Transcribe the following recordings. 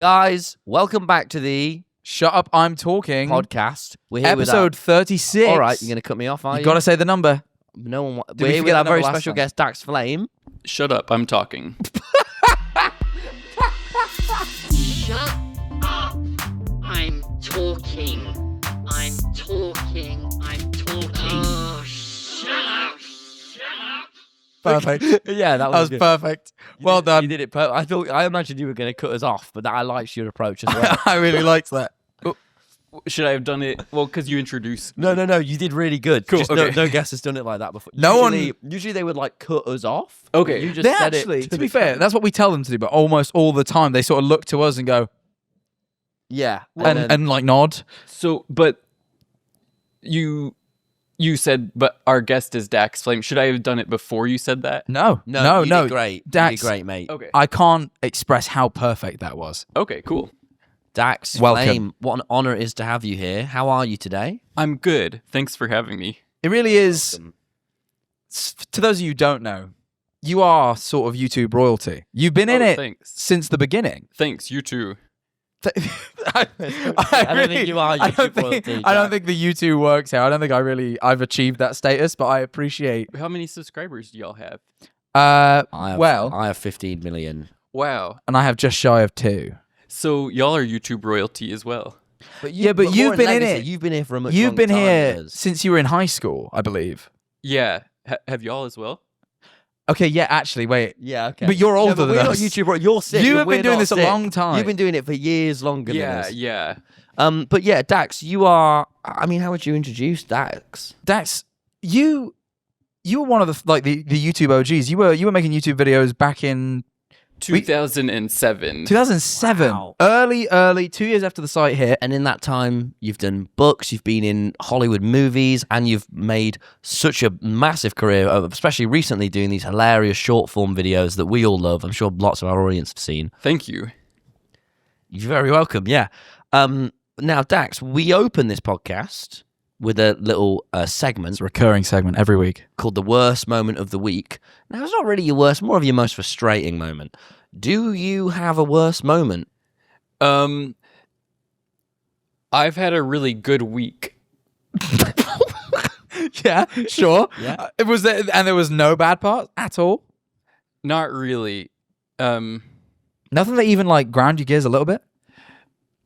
Guys, welcome back to the Shut Up, I'm Talking podcast. We're here episode with 36. All right, you're going to cut me off, are you? You got to say the number. No one. Did we We're here with forget our the very number last special time? guest, Dax Flame. Shut up, I'm talking. Shut up! I'm talking. I'm talking. I'm talking. Oh, shut up! Shut up! Perfect. Yeah, that That was was good. perfect. Well You done. did it. I imagined you were going to cut us off, but I liked your approach as well. I really liked that. Should I have done it? Well, because you introduced. No, you did really good. Cool, Just okay. no guest has done it like that before. No Usually they would like cut us off. Okay. You just They said actually, it to be the fair, camera. that's what we tell them to do, but almost all the time they sort of look to us and go, Yeah. and like nod. So, but you said, but our guest is Dax Flame. Should I have done it before you said that? No. you did great. Dax, You did great, mate. Okay. I can't express how perfect that was. Okay, cool. Dax Welcome. Flame, what an honor it is to have you here. How are you today? I'm good. Thanks for having me. It really is. Welcome. To those of you who don't know, you are sort of YouTube royalty. You've been in Oh, it Thanks. since the beginning. Thanks. You too. I don't think you are YouTube royalty, I don't Jack. think the YouTube works here. I don't think I've achieved that status, but I appreciate. How many subscribers do y'all have? I have 15 million. Wow. And I have just shy of 2. So y'all are YouTube royalty as well. But Yeah, but more you've been in legacy. it. You've been here for a much You've longer been time here than us. since you were in high school, I believe. Yeah. Have y'all as well? Okay, yeah, actually, wait. Yeah, okay. But you're older but than we're us. not YouTube royalty. You're sick. You but have been we're doing not this a sick. long time. You've been doing it for years longer than us. Yeah. But yeah, Dax, you are. I mean, how would you introduce Dax? Dax, you were one of the YouTube OGs. You were making YouTube videos back in 2007. 2007. Wow. Early, 2 years after the site hit. And in that time, you've done books, you've been in Hollywood movies, and you've made such a massive career, especially recently doing these hilarious short form videos that we all love. I'm sure lots of our audience have seen. Thank you. You're very welcome. Yeah. Now, Dax, we open this podcast with a little segment Recurring segment every week. called the worst moment of the week. Now, it's not really your worst, more of your most frustrating moment. Do you have a worst moment? I've had a really good week. Yeah, sure. Yeah. It was there, and there was no bad part at all. Not really. Nothing that even like ground your gears a little bit.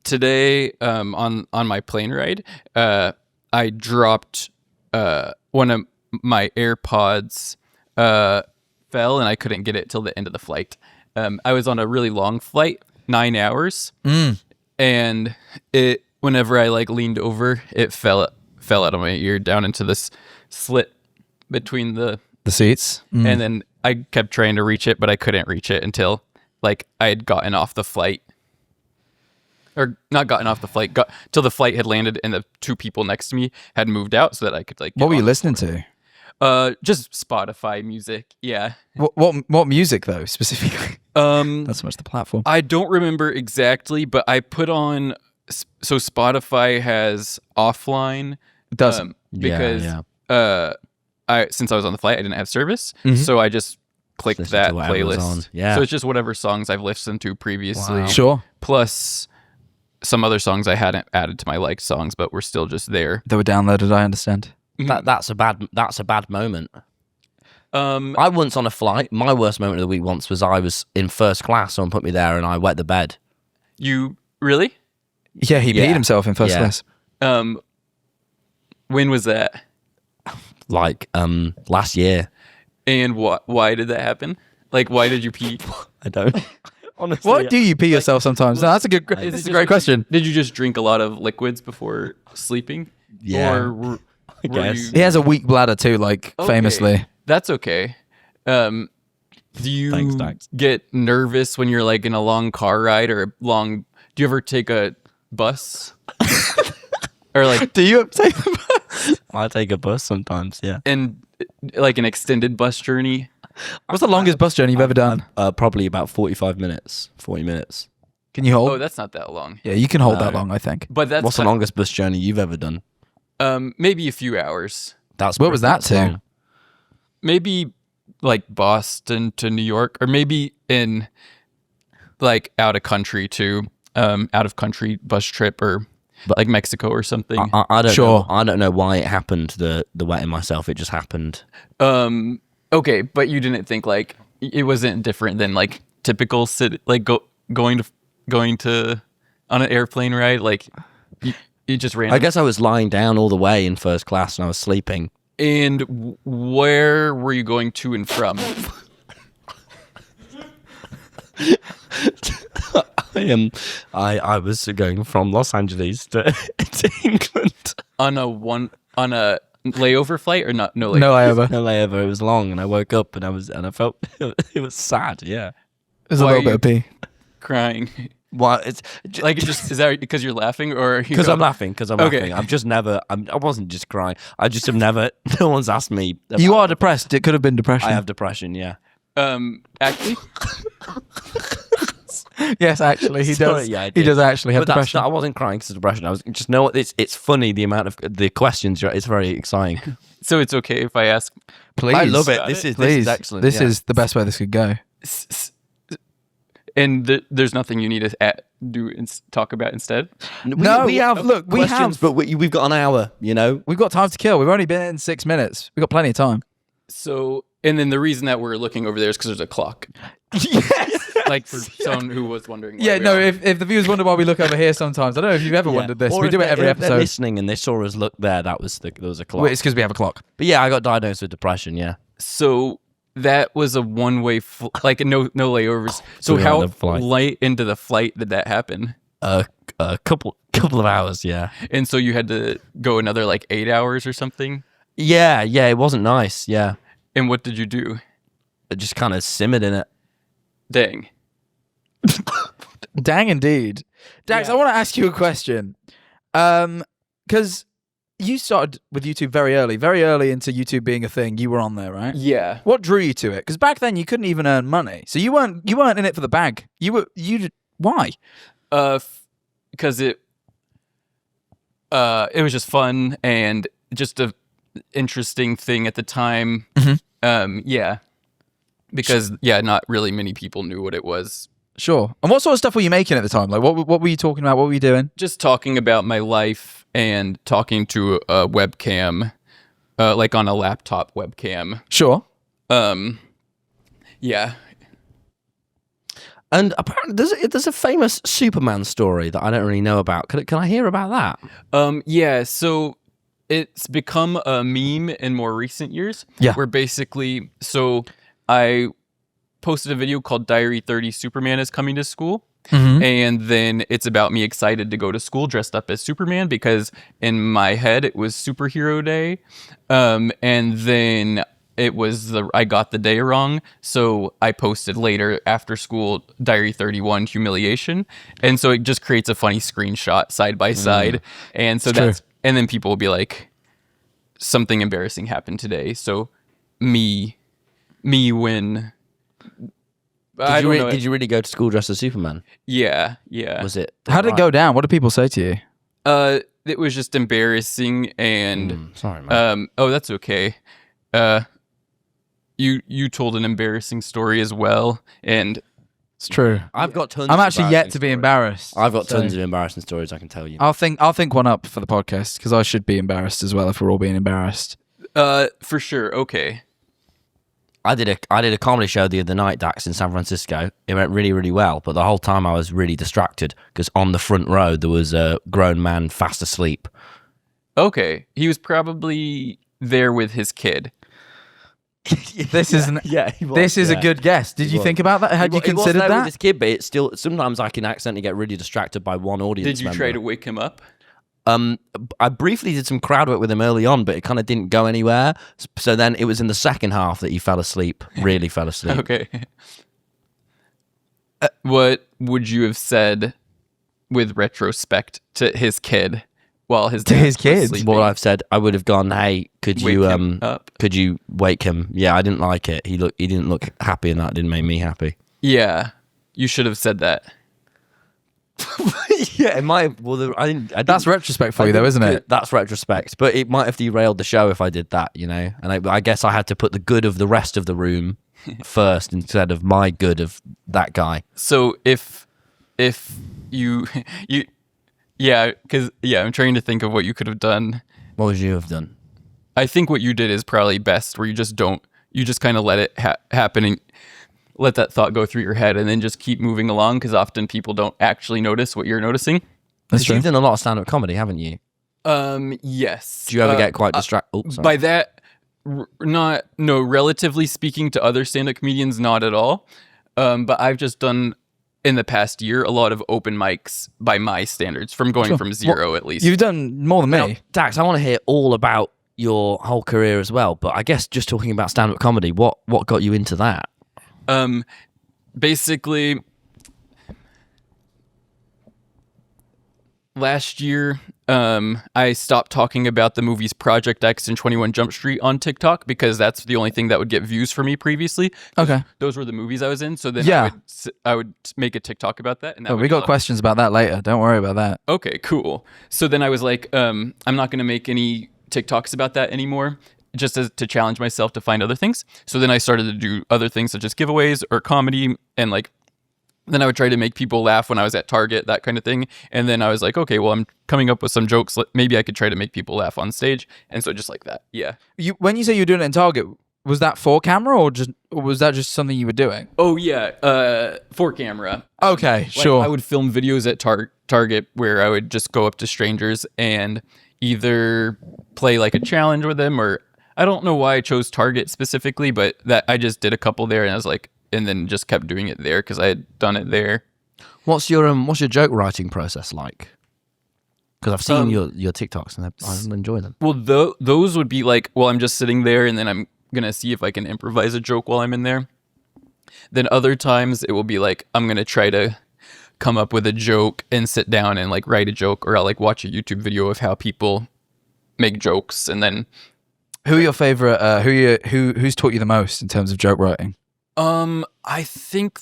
Today, on my plane ride, I dropped one of my AirPods fell and I couldn't get it till the end of the flight. I was on a really long flight, 9 hours, and whenever I like leaned over, it fell out of my ear down into this slit between the seats. and then I kept trying to reach it, but I couldn't reach it until like I had gotten off the flight. Or not gotten off the flight, got till the flight had landed and the two people next to me had moved out so that I could like. What were you listening to? Just Spotify music. Yeah. What music though specifically? Not so much the platform. I don't remember exactly, but I put on. So Spotify has offline. It doesn't. Because since I was on the flight, I didn't have service, Mhm. so I just clicked Listen that to whatever was playlist. on. Yeah. So it's just whatever songs I've listened to previously. Wow. Sure. Plus some other songs I hadn't added to my liked songs, but were still just there. They were downloaded. I understand. That's a bad moment. Um, I once on a flight, my worst moment of the week once was I was in first class, someone put me there and I wet the bed. you really? Yeah, he Yeah. peed himself in first Yeah. class. When was that? Like, last year. And why did that happen? Like, why did you pee? I don't. Honestly. What do you pee yourself sometimes? No, that's a good. Is That's it a great just- question. Did you just drink a lot of liquids before sleeping? Yeah, Or were guess. He has a weak bladder too, like Okay. famously. That's okay. Do you Thanks, Dax. get nervous when you're like in a long car ride or do you ever take a bus? Or like Do you take? I take a bus sometimes, yeah. like an extended bus journey? What's the longest bus journey you've ever done? Probably about 45 minutes, 40 minutes. Can you hold? Oh, that's not that long. Yeah, you can hold that No. long, I think. But that's What's the longest bus journey you've ever done? maybe a few hours. That's What was that to? long. Maybe like Boston to New York, or maybe in like out of country too. out of country bus trip or like Mexico or something. I don't Sure. know. I don't know why it happened. The wetting myself. It just happened. Okay, but you didn't think like it wasn't different than like typical going to on an airplane ride, like you just ran. I guess I was lying down all the way in first class and I was sleeping. And where were you going to and from? I was going from Los Angeles to England. On a layover flight or not? No layover. No, I ever. No layover. It was long, and I woke up and I felt it was sad. Yeah. There's a Why little are bit of pee. Crying. Well, it's Like is that because you're laughing or because I'm laughing. Because I'm Okay. laughing. I've just never. I wasn't just crying. I just have never. No one's asked me. You about- are depressed. It could have been depression. I have depression. Yeah. Actually, Yes, actually, he Sorry, does. yeah, I he did. does actually have But that's depression. not, I wasn't crying because of depression. I was just know what it's funny the amount of the questions. It's very exciting. so it's okay if I ask. Please, I love it. Got This it? is Please, excellent. This yeah. is the best way this could go. And there's nothing you need to do and talk about instead. We have look, we questions, have- but we've got an hour. You know. We've got time to kill. We've only been in 6 minutes. We've got plenty of time. So, and then the reason that we're looking over there is because there's a clock. Yes. Like for someone who was wondering. why Yeah, we no, are. if the viewers wonder why we look over here sometimes, I don't know if you've ever wondered this. Or We if do it every if they're episode. listening and they saw us look there. There was a clock. Well, it's because we have a clock. But yeah, I got diagnosed with depression. Yeah. So that was a one-way, like no layovers. So we were how on the flight. late into the flight did that happen? A couple of hours. Yeah. And so you had to go another like 8 hours or something. Yeah. It wasn't nice. Yeah. And what did you do? It just kind of simmered in it. Dang. Dang, indeed. Dax, Yeah. I want to ask you a question. Because you started with YouTube very early into YouTube being a thing. You were on there, right? Yeah. What drew you to it? Because back then you couldn't even earn money, so you weren't in it for the bag. Why? Because it was just fun and just a interesting thing at the time. Mhm. Yeah. Because not really many people knew what it was. Sure. And what sort of stuff were you making at the time? Like, what were you talking about? What were you doing? Just talking about my life and talking to a webcam, like on a laptop webcam. Sure. Yeah. And apparently, there's a famous Superman story that I don't really know about. Can I hear about that? Yeah. So it's become a meme in more recent years. Yeah. Where basically, so I posted a video called Diary 30 Superman is Coming to School. Mm-hmm. And then it's about me excited to go to school dressed up as Superman because in my head it was superhero day. And then it was I got the day wrong. So I posted later after school Diary 31 Humiliation. And so it just creates a funny screenshot side by side. And so It's true. and then people will be like, something embarrassing happened today. So me when I don't know. Did you really go to school dressed as Superman? Yeah. Was it? How did it go down? What did people say to you? It was just embarrassing and Sorry, man. oh, that's okay. You told an embarrassing story as well, and It's true. I've got tons. I'm of actually yet embarrassing to be stories. embarrassed. I've got so tons of embarrassing stories I can tell you. I'll think one up for the podcast because I should be embarrassed as well if we're all being embarrassed. for sure. Okay. I did a comedy show the other night, Dax, in San Francisco. It went really, really well, but the whole time I was really distracted because on the front row there was a grown man fast asleep. Okay. He was probably there with his kid. This isn't. Yeah, This is a good guess. Did you was. think about that? Had you He was considered there with that? his kid, but it's still sometimes I can accidentally get really distracted by one audience Did you member. try to wake him up? I briefly did some crowd work with him early on, but it kind of didn't go anywhere. So then it was in the second half that he fell asleep. Really fell asleep. Okay. What would you have said with retrospect to his kid while his To dad his was kid? sleeping? What I've said, I would have gone, "Hey, could Wake you him up. could you wake him?" Yeah, I didn't like it. He didn't look happy, and that didn't make me happy. Yeah, you should have said that. Yeah, it might have. Well, I didn't. That's retrospect for you, though, isn't it? That's retrospect, but it might have derailed the show if I did that, you know. And I guess I had to put the good of the rest of the room first instead of my good of that guy. So if if you I'm trying to think of what you could have done. What would you have done? I think what you did is probably best, where you just kind of let it happen and let that thought go through your head, and then just keep moving along, because often people don't actually notice what you're noticing. Because you've done a lot of stand-up comedy, haven't you? Yes. Do you ever get quite distracted? By that, relatively speaking to other stand-up comedians, not at all. But I've just done, in the past year, a lot of open mics by my standards, from going from zero, at least. You've done more than me. Now, Dax, I want to hear all about your whole career as well, but I guess just talking about stand-up comedy, what got you into that? Basically, last year, I stopped talking about the movies Project X and 21 Jump Street on TikTok, because that's the only thing that would get views for me previously. Okay. Those were the movies I was in. So then I would make a TikTok about that. And that we got questions about that later. Don't worry about that. Okay, cool. So then I was like, I'm not going to make any TikToks about that anymore, just to challenge myself to find other things. So then I started to do other things, such as giveaways or comedy, and then I would try to make people laugh when I was at Target, that kind of thing. And then I was like, okay, well, I'm coming up with some jokes. Maybe I could try to make people laugh on stage. And so just like that, yeah. When you say you were doing it in Target, was that for camera, or was that just something you were doing? Oh, yeah, for camera. Okay, sure. I would film videos at Target where I would just go up to strangers and either play like a challenge with them, or I don't know why I chose Target specifically, but that I just did a couple there, and I was like, and then just kept doing it there because I had done it there. What's your joke writing process like? Because I've seen your TikToks and I enjoy them. Well, those would be like, well, I'm just sitting there and then I'm gonna see if I can improvise a joke while I'm in there. Then other times it will be like, I'm gonna try to come up with a joke and sit down and like write a joke, or I'll like watch a YouTube video of how people make jokes. And then who are your favorite? Who's taught you the most in terms of joke writing? I think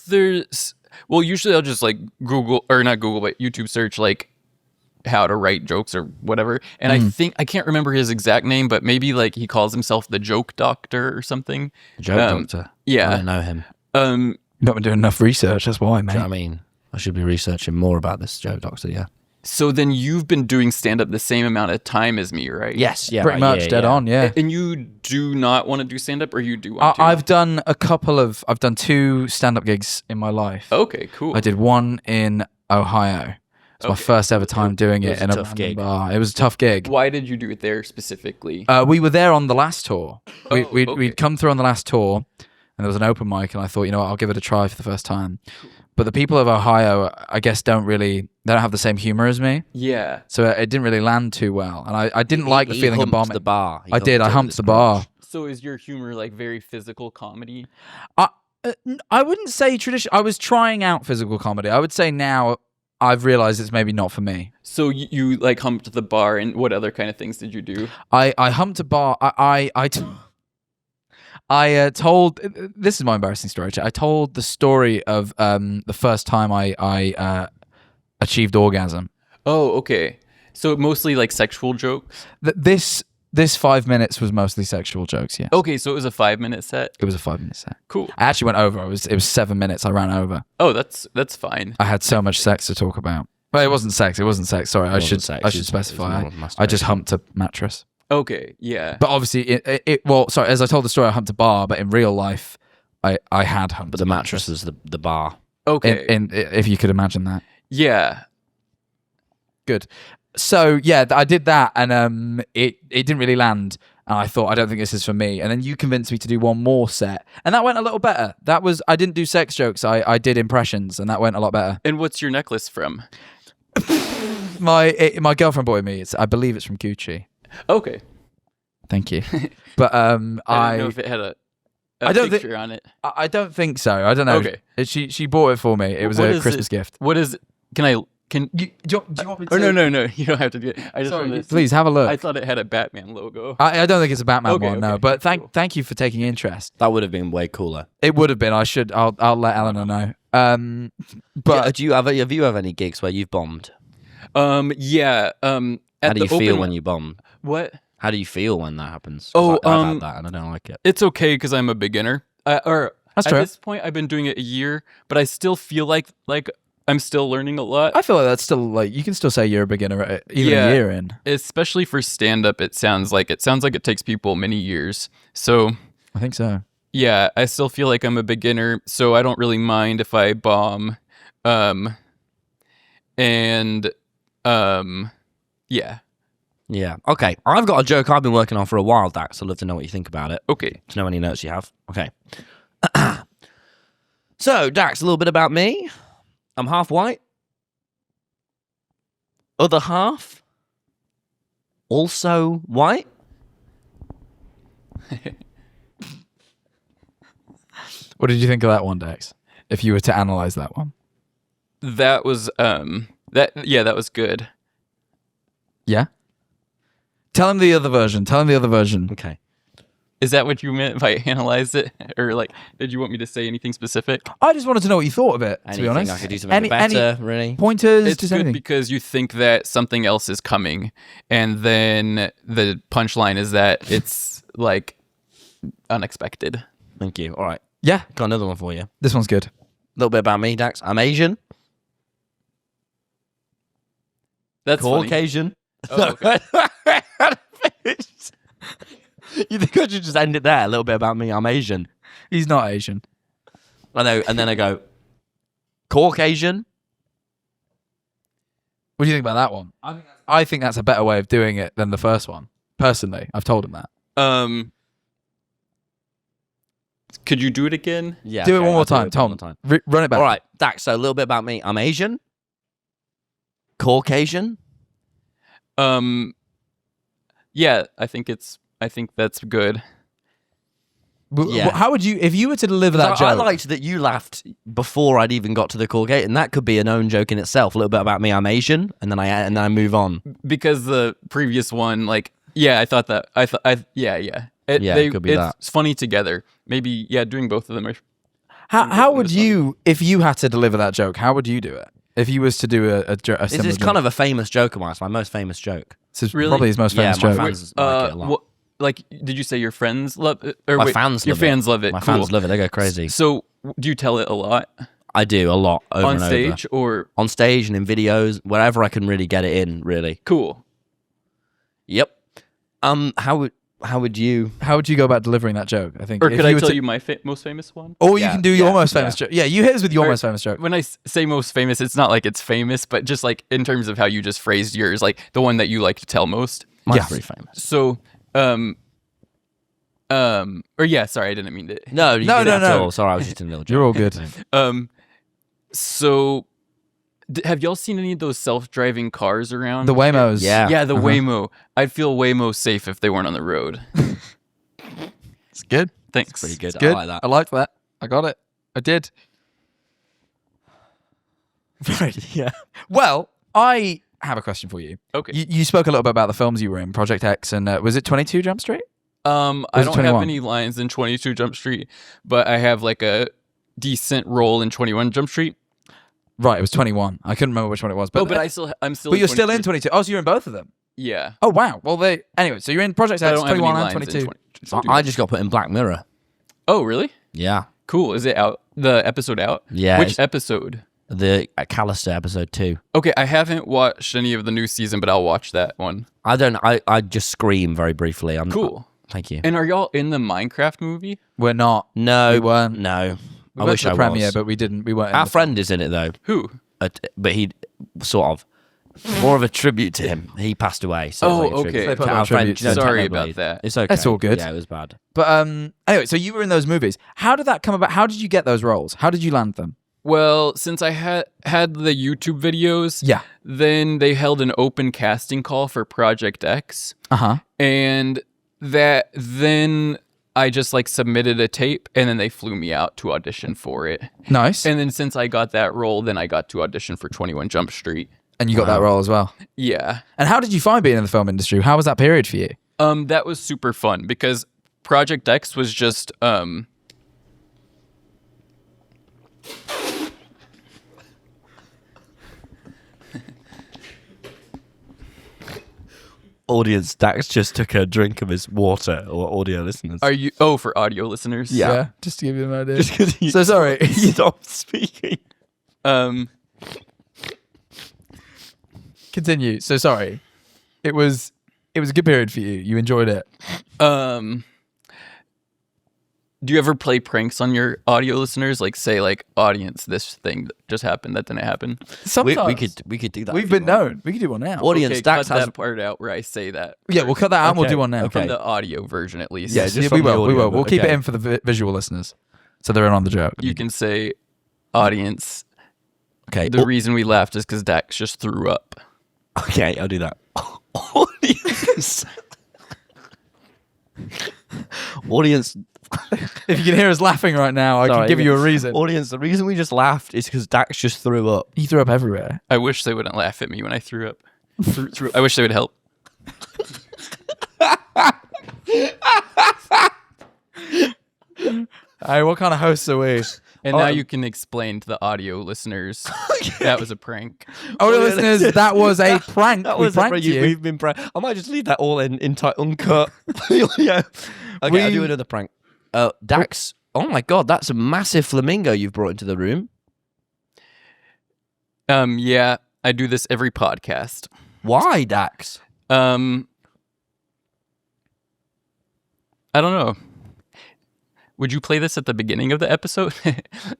usually I'll just like YouTube search like how to write jokes or whatever. And I think, I can't remember his exact name, but maybe like he calls himself the Joke Doctor or something. Joke Doctor? Yeah. I don't know him. You've not been doing enough research, that's why, mate. Do you know what I mean? I should be researching more about this Joke Doctor, yeah. So then you've been doing stand-up the same amount of time as me, right? Yes, yeah. Pretty much, dead on, yeah. And you do not want to do stand-up, or you do want to? I've done I've done 2 stand-up gigs in my life. Okay, cool. I did one in Ohio. It's my first ever time doing it in a tough gig. Bar. It was a tough gig. Why did you do it there specifically? We were there on the last tour. We'd okay. come through on the last tour, and there was an open mic, and I thought, you know what, I'll give it a try for the first time. But the people of Ohio, I guess, they don't have the same humor as me. Yeah. So it didn't really land too well. And I didn't like the feeling of bombing. The bar. I humped the bar. So is your humor like very physical comedy? I wouldn't say traditional. I was trying out physical comedy. I would say now I've realized it's maybe not for me. So you like humped the bar, and what other kind of things did you do? I humped a bar. I told, this is my embarrassing story. I told the story of the first time I achieved orgasm. Oh, okay. So mostly like sexual jokes? This 5 minutes was mostly sexual jokes, yeah. Okay, so it was a 5-minute set? It was a 5-minute set. Cool. I actually went over. It was 7 minutes. I ran over. Oh, that's fine. I had so much sex to talk about. Well, it wasn't sex. Sorry, I should specify. I just humped a mattress. Okay, yeah. But obviously, as I told the story, I humped a bar, but in real life, I had humped. But the mattress is the bar. Okay. If you could imagine that. Yeah. Good. So, yeah, I did that, and it didn't really land. And I thought, I don't think this is for me. And then you convinced me to do one more set. And that went a little better. I didn't do sex jokes. I did impressions, and that went a lot better. And what's your necklace from? My girlfriend bought me. I believe it's from Gucci. Okay. Thank you. But I don't know if it had a picture on it. I don't think so. I don't know. Okay. She bought it for me. It was a Christmas gift. What is it? Can you do you want me to? Oh, no. You don't have to do it. I just wanted to please have a look. I thought it had a Batman logo. I don't think it's a Batman one, no. Okay, But cool. thank you for taking interest. That would have been way cooler. It would have been. I'll let Eleanor know. But have you have any gigs where you've bombed? Yeah. How do you feel when you bomb? What? How do you feel when that happens? Oh, I've had that and I don't like it. It's okay because I'm a beginner. That's at true. this point, I've been doing it a year, but I still feel like I'm still learning a lot. I feel like that's still like you can still say you're a beginner at it, even a year in. Especially for stand-up, it sounds like it takes people many years. So I think so. yeah, I still feel like I'm a beginner, so I don't really mind if I bomb. Yeah. Yeah. Okay. I've got a joke I've been working on for a while, Dax. I'd love to know what you think about it. Okay. To know any notes you have. Okay. So, Dax, a little bit about me. I'm half white. Other half, also white. What did you think of that one, Dax? If you were to analyze that one. That was that was good. Yeah? Tell him the other version. Okay. Is that what you meant if I analyzed it? Or like, did you want me to say anything specific? I just wanted to know what you thought of it, to be Anything honest. I could do to make it better, really. Pointers, It's just good anything. because you think that something else is coming, and then the punchline is that it's like unexpected. Thank you. All right. Yeah, Got another one for you. A this one's good. little bit about me, Dax. I'm Asian. That's funny. Caucasian. Oh, okay. You think I should just end it there? A little bit about me. I'm Asian. He's not Asian. I know. And then I go, Caucasian. What do you think about that one? I think that's a better way of doing it than the first one. Personally, I've told him that. Could you do it again? Yeah. do it okay, one more I'll do time, it one more Tom. time. Run it back. All right, Dax. So a little bit about me. I'm Asian. Caucasian. Yeah, I think that's good. Yeah. How would you, if you were to deliver that joke? I liked that you laughed before I'd even got to the Caucasian, and that could be a known joke in itself. A little bit about me. I'm Asian, and then I move on. Because the previous one, like, yeah, it could be that. It's funny together. Maybe, yeah, doing both of them. How would you, if you had to deliver that joke, how would you do it? If you was to do a similar It's joke? kind of a famous joke of mine. It's my most famous joke. This is Really? probably his most famous Yeah, my joke. fans like it a lot. Like, did you say your friends love it? Or My wait, fans your love it. fans love it. My Cool. fans love it. They go crazy. So, do you tell it a lot I do a lot over on and stage, over. or On stage and in videos, wherever I can really get it in. Really. cool? Yep. How would you? How would you go about delivering that joke? I think. Or if could I were tell to- you my most famous one? Or you Yeah, can do your yeah, most famous joke. Yeah, you hit us with your Or- most famous joke. When I say most famous, it's not like it's famous, but just like in terms of how you just phrased yours, like the one that you like to tell most. Mine's Yeah. pretty famous. So, or yeah, sorry, I didn't mean to. No, you No, didn't no, at no. all. Sorry, I was just in a little joke. You're all good. So have y'all seen any of those self-driving cars around? The Waymos. Yeah. Yeah, the Uh-huh. Waymo. I'd feel way more safe if they weren't on the road. It's good. Thanks. Pretty good. Good. I like that. I liked that. I got it. I did. Right, yeah. Well, I have a question for you. Okay. You spoke a little bit about the films you were in, Project X, and was it 22 Jump Street? I Was it don't have 21? any lines in 22 Jump Street, but I have like a decent role in 21 Jump Street. Right, it was 21. I couldn't remember which one it was. But, Oh, but I'm still. But you're still in 22. Oh, so you're in both of them. Yeah. Oh, wow. Well, anyway, so you're in Project But I X, don't have any 21 and lines in 22. I just got put in Black Mirror. Oh, really? Yeah. Cool. Is it out? The episode out? Yeah, Which it's- episode? The Callister episode 2. Okay, I haven't watched any of the new season, but I'll watch that one. I just scream very briefly. Cool. Thank you. And are y'all in the Minecraft movie? We're not. No, We weren't. No. We I went wish to the I premiere, was. but we didn't. We weren't. in Our the- friend is in it though, Who? but he sort of more of a tribute to him. He passed away. So Oh, it's like a okay. tribute They put to him our on friend, tribute. you know, Sorry Technoblade. about that. It's okay. That's all good. Yeah, it was bad. But anyway, so you were in those movies. How did that come about? How did you get those roles? How did you land them? Well, since I had the YouTube videos, Yeah. then they held an open casting call for Project X, Uh-huh. and then I just like submitted a tape, and then they flew me out to audition for it. Nice. And then since I got that role, then I got to audition for 21 Jump Street. And you got that role as well. Yeah. And how did you find being in the film industry? How was that period for you? That was super fun because Project X was just Audience, Dax just took a drink of his water, or audio listeners. Are you for audio listeners? Yeah. Just to give you an idea. Just because So sorry. you stopped speaking. Continue. So sorry. It was a good period for you. You enjoyed it. Do you ever play pranks on your audio listeners? Like say like audience, this thing just happened, that didn't happen. Sometimes We could do that. we've if been you want. known. We could do one now. Audience, Okay, Dax cut has that part out where I say that. Yeah, we'll cut that out and we'll Okay, do one now. okay. From the audio version at least. Yeah, just we from the will. We audio, will. We'll but keep it okay. in for the visual listeners, so they're in on the joke. You can say audience. Okay. The reason we laughed is because Dax just threw up. Okay, I'll do that. Audience. Audience. If you can hear us laughing right now, I can Sorry, give you a reason. Audience, the reason we just laughed is because Dax just threw up. He threw up everywhere. I wish they wouldn't laugh at me when I threw up. I wish they would help. Hey, what kind of hosts are we? And now you can explain to the audio listeners that was a prank. Oh, listeners, that was a prank. That We was pranked you. We've been I might just leave that all in tight uncut. Yeah. Okay, I'll do another prank. Dax. Oh my God, that's a massive flamingo you've brought into the room. Yeah, I do this every podcast. Why, Dax? I don't know. Would you play this at the beginning of the episode?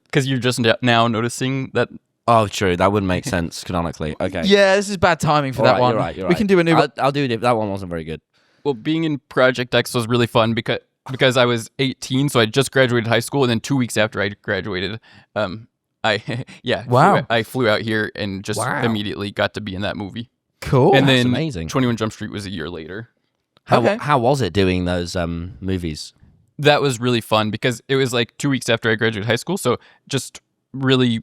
Because you're just now noticing that. Oh, true. That wouldn't make sense canonically. Okay. Yeah, this is bad timing for that one. You're right. We can do a new. I'll do it. That one wasn't very good. Well, being in Project X was really fun because I was 18, so I just graduated high school, and then 2 weeks after I graduated, Wow. I flew out here and just Wow. immediately got to be in that movie. Cool. And that's then amazing. 21 Jump Street was a year later. How was it doing those movies? That was really fun because it was like 2 weeks after I graduated high school, so just really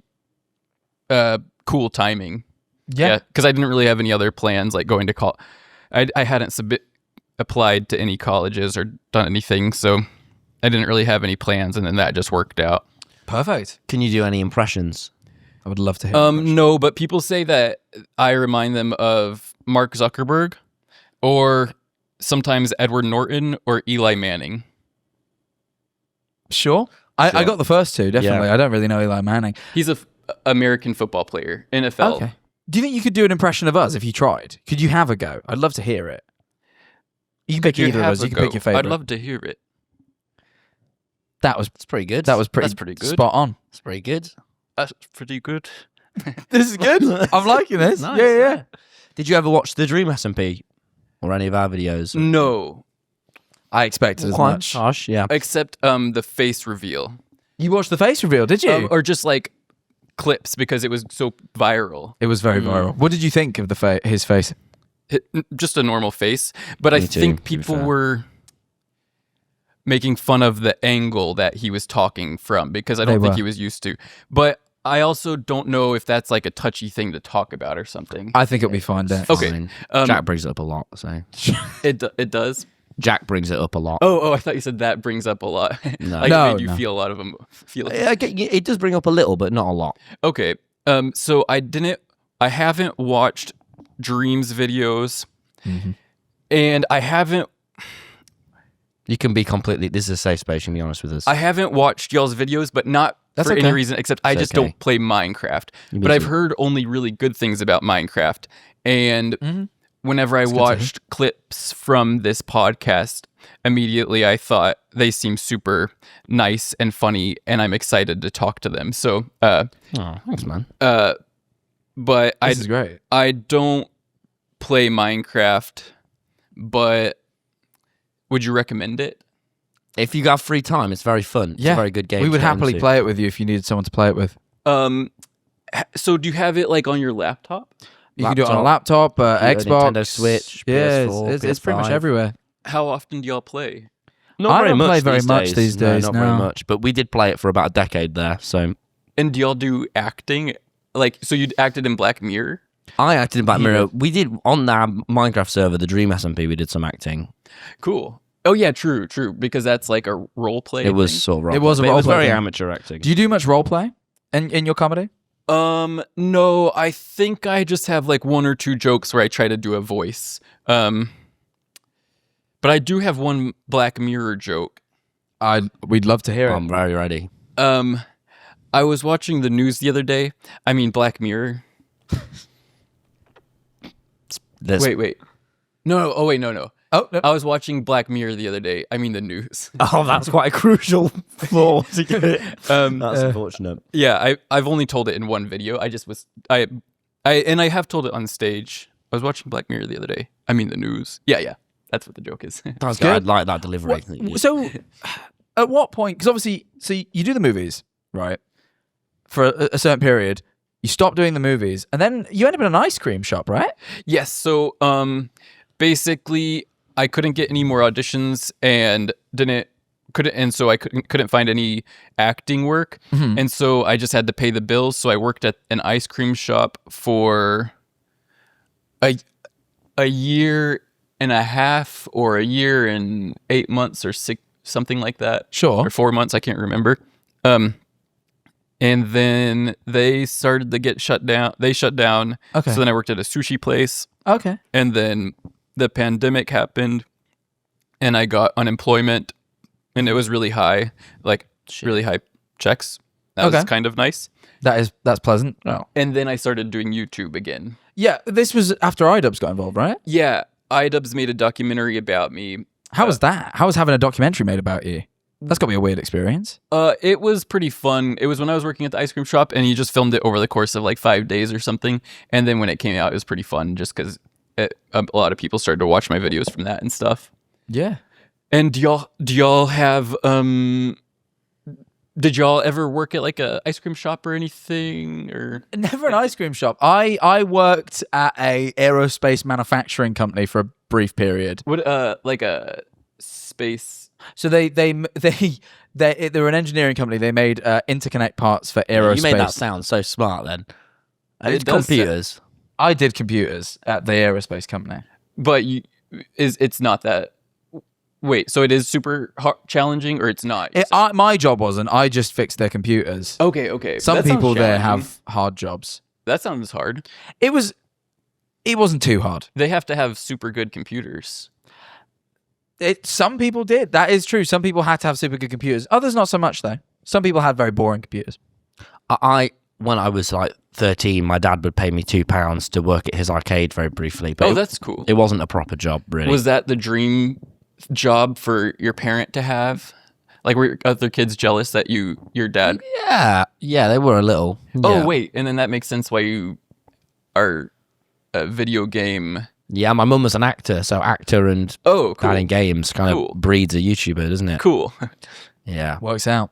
cool timing. Yeah. Because I didn't really have any other plans like going to college. I hadn't applied to any colleges or done anything, so I didn't really have any plans, and then that just worked out. Perfect. Can you do any impressions? I would love to hear. No, but people say that I remind them of Mark Zuckerberg, or sometimes Edward Norton or Eli Manning. Sure. I got the first two, definitely. Yeah. I don't really know Eli Manning. He's a American football player, NFL. Okay. Do you think you could do an impression of us if you tried? Could you have a go? I'd love to hear it. You can pick You either of have us. a You can go. pick your favorite. I'd love to hear it. That was It's pretty good. pretty, That's pretty good. spot on. It's pretty good. That's pretty good. This is good. I'm liking this. Nice, yeah. Did you ever watch the Dream SMP or any of our videos? No, I expected as Quite much. harsh, yeah. except the face reveal, You watched the face reveal, did you? or just like clips because it was so viral. It was very viral. What did you think of his face? Just a normal face, but I Me too, think to be people fair. were making fun of the angle that he was talking from because I don't They think were. he was used to. But I also don't know if that's like a touchy thing to talk about or something. I think it'll be fine, Dax. Okay. Fine. Jack brings it up a lot, so. It does. Jack brings it up a lot. Oh, I thought you said that brings up a lot. No. Like No, it made you no. feel a lot of them. It does bring up a little, but not a lot. Okay. So I haven't watched Dream's videos, and I haven't You can be completely. This is a safe space. You can be honest with us. I haven't watched y'all's videos, but not That's for okay. any reason except I It's just okay. don't play Minecraft. Me But I've too. heard only really good things about Minecraft. And whenever I watched clips from this podcast, immediately I thought they seem super nice and funny, and I'm excited to talk to them. So, Oh, thanks, man. but This is great. I don't play Minecraft, but would you recommend it? If you got free time, it's very fun. It's a very good game. We to would get happily into. play it with you if you needed someone to play it with. So do you have it like on your laptop? You can do it on a laptop, Xbox, Nintendo Switch, Yeah, PS4, it's pretty much PS5. everywhere. How often do y'all play? Not I very don't much play very these much days. these days, not no. very much. But we did play it for about a decade there. So And do y'all do acting? Like, so you acted in Black Mirror? I acted in Black Mirror. We did on that Minecraft server, the Dream SMP. We did some acting. Cool. Oh yeah, true. Because that's like a role play. It was thing. sort of role It was a play, but role it was play very thing. amateur acting. Do you do much role play in your comedy? No, I think I just have like one or two jokes where I try to do a voice. But I do have one Black Mirror joke. We'd love to hear it. I'm very ready. I was watching the news the other day. I mean, Black Mirror. Wait. No. Oh, wait, no. Oh, no. I was watching Black Mirror the other day. I mean, the news. Oh, that's quite a crucial flaw to get it. That's unfortunate. Yeah, I've only told it in one video. I just was and I have told it on stage. I was watching Black Mirror the other day. I mean, the news. Yeah. That's what the joke is. That's good. I like that delivery. So, at what point? Because obviously, so you do the movies, right? For a certain period, you stop doing the movies, and then you end up in an ice cream shop, right? Yes. So, basically, I couldn't get any more auditions, and so I couldn't find any acting work, and so I just had to pay the bills. So I worked at an ice cream shop for a year and a half, or a year and 8 months, or something like that. Sure. Or 4 months, I can't remember. And then they started to get shut down. They shut down. Okay. So then I worked at a sushi place. Okay. And then the pandemic happened, and I got unemployment, and it was really high, really high checks. That was kind of nice. That's pleasant. Oh. And then I started doing YouTube again. Yeah, this was after iDubbbz got involved, right? Yeah, iDubbbz made a documentary about me. How was that? How was having a documentary made about you? That's got to be a weird experience. It was pretty fun. It was when I was working at the ice cream shop, and he just filmed it over the course of like 5 days or something. And then when it came out, it was pretty fun, just because a lot of people started to watch my videos from that and stuff. Yeah. And do y'all have did y'all ever work at like a ice cream shop or anything? Or Never an ice cream shop. I worked at a aerospace manufacturing company for a brief period. what like a space? So they were an engineering company. They made interconnect parts for aerospace. You made that sound so smart then. It's does computers. I did computers at the aerospace company. But it's not that. Wait, so it is super challenging, or it's not? My job wasn't. I just fixed their computers. Okay. Some That sounds people there challenging. have hard jobs. That sounds hard. It wasn't too hard. They have to have super good computers. Some people did. That is true. Some people had to have super good computers. Others not so much though. Some people had very boring computers. When I was like 13, my dad would pay me £2 to work at his arcade very briefly. But That's cool. It wasn't a proper job, really. Was that the dream job for your parent to have? Like, were other kids jealous that your dad? Yeah, they were a little. Oh, Yeah. wait, and then that makes sense why you are a video game. Yeah, my mum was an actor, so actor and Oh, cool. dad in games kind Cool. of breeds a YouTuber, doesn't it? Cool. Yeah. Works out.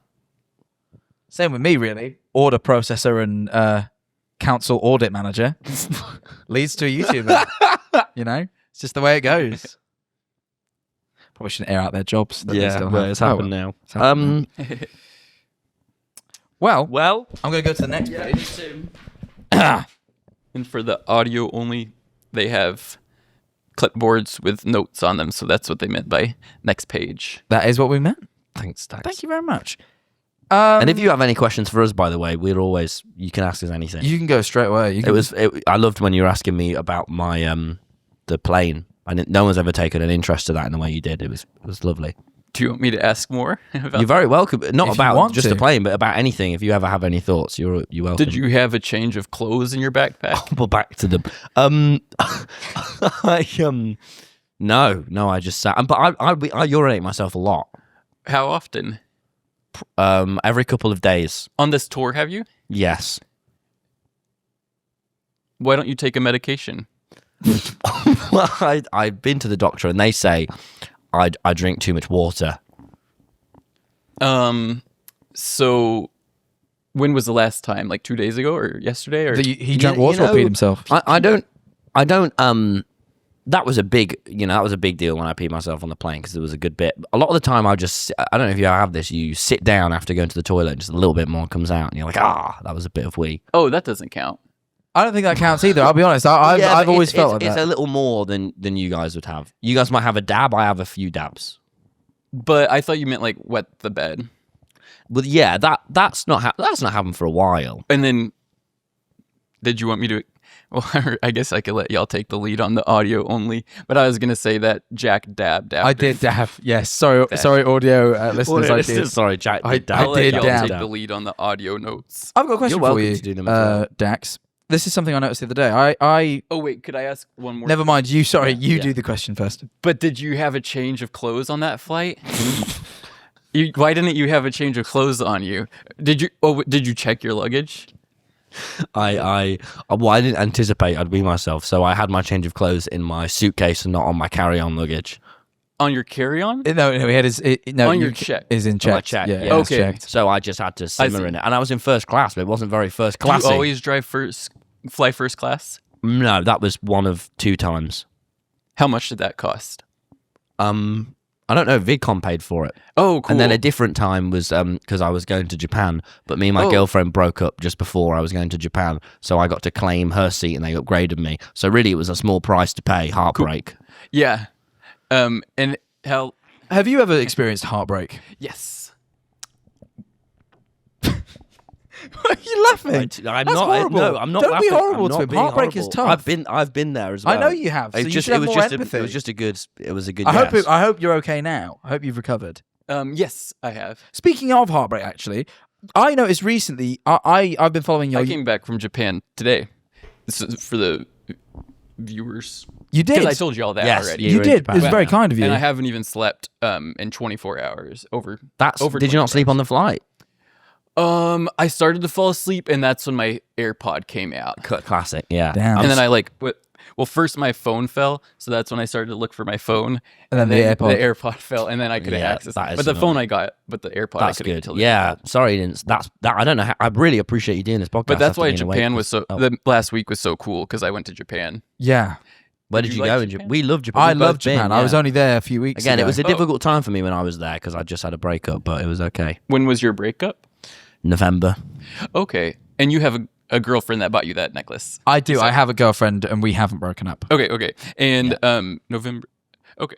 Same with me, really. Order processor and council audit manager leads to a YouTuber. It's just the way it goes. Probably shouldn't air out their jobs. That they still have. it's happened now. It's happened Well, I'm going to go to the next page. And for the audio only, they have clipboards with notes on them, so that's what they meant by next page. That is what we meant. Thanks, Dax. Thank you very much. And if you have any questions for us, by the way, you can ask us anything. You can go straight away. I loved when you were asking me about my the plane. No one's ever taken an interest to that in the way you did. It was lovely. Do you want me to ask more about You're very welcome. Not If you about want just to. the plane, but about anything. If you ever have any thoughts, you're welcome. Did you have a change of clothes in your backpack? Well, back to them. No, I just sat. But I urinate myself a lot. How often? Every couple of days. On this tour, have you? Yes. Why don't you take a medication? Well, I've been to the doctor and they say I drink too much water. So when was the last time? Like 2 days ago or yesterday? Or He drank water or peed himself? I don't. That was a big deal when I peed myself on the plane because it was a good bit. A lot of the time I don't know if you have this, you sit down after going to the toilet and just a little bit more comes out and you're like, that was a bit of wee. Oh, that doesn't count. I don't think that counts either. I'll be honest. I've always felt like it's that. a little more than you guys would have. You guys might have a dab. I have a few dabs. But I thought you meant like wet the bed. Well, yeah, that's not happened for a while. And then, did you want me to? Well, I guess I could let y'all take the lead on the audio only. But I was gonna say that Jack dabbed after. I did dab. Yes. Sorry, audio listeners. I did. Sorry, Jack. I dab. I'll let did y'all dab. take the lead on the audio notes. I've got a question You're for welcome you, to do them as well. Dax. this is something I noticed the other day. I Oh wait, could I ask one more? never mind. You sorry. You Yeah. do the question first. But did you have a change of clothes on that flight? Why didn't you have a change of clothes on you? Did you? Oh, did you check your luggage? I didn't anticipate I'd be myself, so I had my change of clothes in my suitcase and not on my carry-on luggage. On your carry-on? No, he had his. No, On your you- check. Is in On my check. check, Yeah, yeah. it's Okay. checked. So I just had to simmer see. in it, and I was in first class, but it wasn't very first Do you classy. always fly first class? No, that was one of 2 times. How much did that cost? I don't know. VidCon paid for it. Oh, cool. And then a different time was because I was going to Japan, but me and my girlfriend broke up just before I was going to Japan, so I got to claim her seat and they upgraded me. So really, it was a small price to pay. Heartbreak. Yeah. And how? Have you ever experienced heartbreak? Yes. Why are you laughing? I'm That's not. horrible. No, I'm not. Don't be laughing. horrible I'm to not him. being Heartbreak is horrible. tough. I've been there as well. I know you have. So It you just should have it was more just empathy. it was just a good. It was a good. I guess. hope you're okay now. I hope you've recovered. Yes, I have. Speaking of heartbreak, actually, I noticed recently. I've been following your. I came back from Japan today. This is for the viewers. You did. Because I told you all that Yes, already. you You were in did. Japan. It was very Yeah. kind of you. And I haven't even slept in 24 hours. Over. That's. over Did you not 24 sleep hours. on the flight? I started to fall asleep, and that's when my AirPod came out. Classic. Yeah. Damn. And then I well, first my phone fell, so that's when I started to look for my phone. And then the AirPod. The AirPod fell, and then I couldn't Yeah, access that it. is But the phone annoying. I got, but the AirPod I That's couldn't good. get till Yeah. Sorry, didn't. That's that. I don't know. I really appreciate you doing this podcast. But that's after why being awake. Japan was so. Oh. The last week was so cool because I went to Japan. Yeah. Where did Did you you go? like in Japan? We love Japan. I We've love both been, Japan. I was yeah. only there a few weeks Again, ago. it was a Oh. difficult time for me when I was there because I just had a breakup, but it was okay. When was your breakup? November. Okay, and you have a girlfriend that bought you that necklace. I do. I have a girlfriend, and we haven't broken up. Okay, and November. Okay,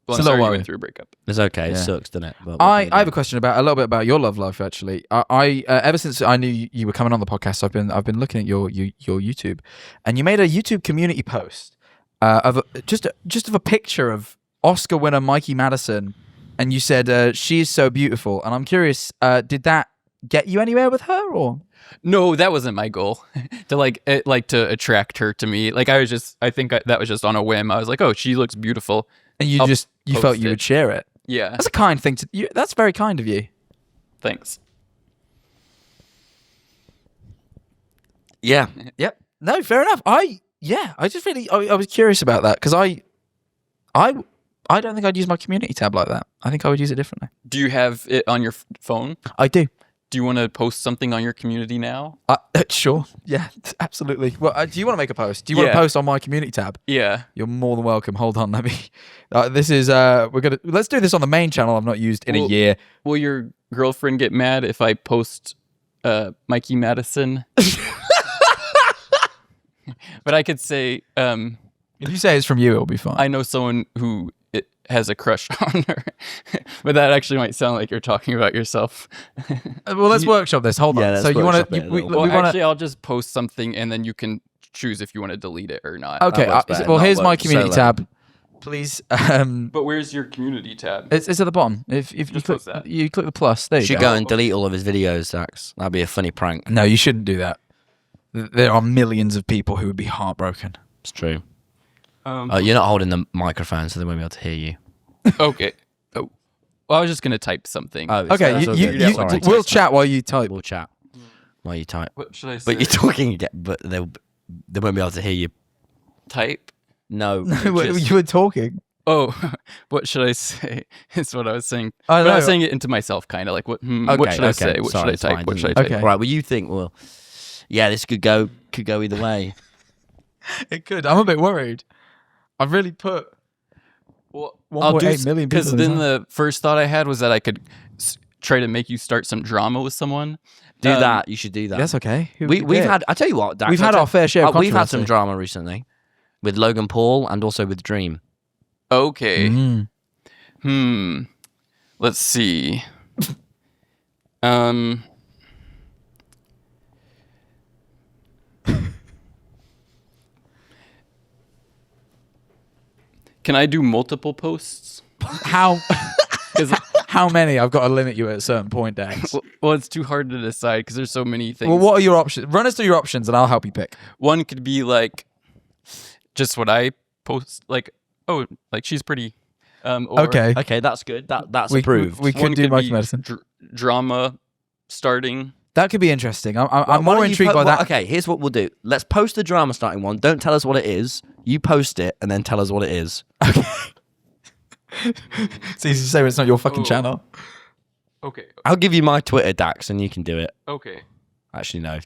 well, It's I'm a little sorry you worry. went through a breakup. It's okay. It Yeah. sucks, doesn't it? But what I can you have a do? question about a little bit about your love life. Actually, I ever since I knew you were coming on the podcast, I've been looking at your YouTube, and you made a YouTube community post of just of a picture of Oscar winner Mikey Madison, and you said she's so beautiful, and I'm curious, did that get you anywhere with her or? No, that wasn't my goal. to attract her to me. I think that was just on a whim. I was like, oh, she looks beautiful. And you I'll felt post you it. would share it. Yeah, That's a kind thing to. That's very kind of you. thanks. Yeah. Yep. No, fair enough. I just really I was curious about that because I don't think I'd use my community tab like that. I think I would use it differently. Do you have it on your phone? I do. Do you want to post something on your community now? Sure. Yeah, absolutely. Well, do you want to make a post? Do you want to Yeah. post on my community tab? Yeah. You're more than welcome. Hold on, let me. This is let's do this on the main channel. I've not used in a Well- year. Will your girlfriend get mad if I post Mikey Madison? But I could say If you say it's from you, it'll be fine. I know someone who has a crush on her. But that actually might sound like you're talking about yourself. Well, let's workshop this. Hold Yeah, on. let's So you want workshop to? it a We little want Well, to. actually, I'll just post something and then you can choose if you want to delete it or not. Okay. That works better. Well, That here's my works community so tab. Please. But where's your community tab? It's at the bottom. If you Just click post that. you click the plus, there you Should go. go and delete all of his videos, Dax. That'd be a funny prank. No, you shouldn't do that. There are millions of people who would be heartbroken. It's true. You're not holding the microphone, so they won't be able to hear you. Okay. Oh. Well, I was just going to type something. Oh, Okay, that's all good. Yeah, Sorry. we'll chat while you type. We'll chat while you type. What should I say? But you're talking again, but they won't be able to hear you. type? No. You were talking. Oh, what should I say? Is what I was saying. I But I know. was saying it into myself, kind of like, what should I say? What Sorry, should I it's type? fine, What should I doesn't type? Okay. Right, well, you think, well, yeah, this could go either way. It could. I'm a bit worried. I've really put. Well, 1.8 million because people in then this the first thought I had was that I could try to make you start some drama with someone. Do Um, that. You should do that. That's okay. Who We've cares? had. I tell you what, Dax, We've I'll had tell- our fair share of We've had some controversy. drama recently with Logan Paul and also with Dream. Okay. Mm. Let's see. Can I do multiple posts? How? 'Cause- How many? I've got to limit you at a certain point, Dax. Well, it's too hard to decide because there's so many things. Well, what are your options? Run us through your options, and I'll help you pick. One could be like just what I post, like, oh, like she's pretty. Or Okay. Okay, that's good. That's We- approved. we- one could do Mike be Medicine. Drama starting. That could be interesting. I'm Why more don't you intrigued by that. Okay, here's what we'll do. Let's post the drama starting one. Don't tell us what it is. You post it and then tell us what it is. It's easy to say when it's not your fucking Oh. channel. Okay. I'll give you my Twitter, Dax, and you can do it. Okay. Actually, no.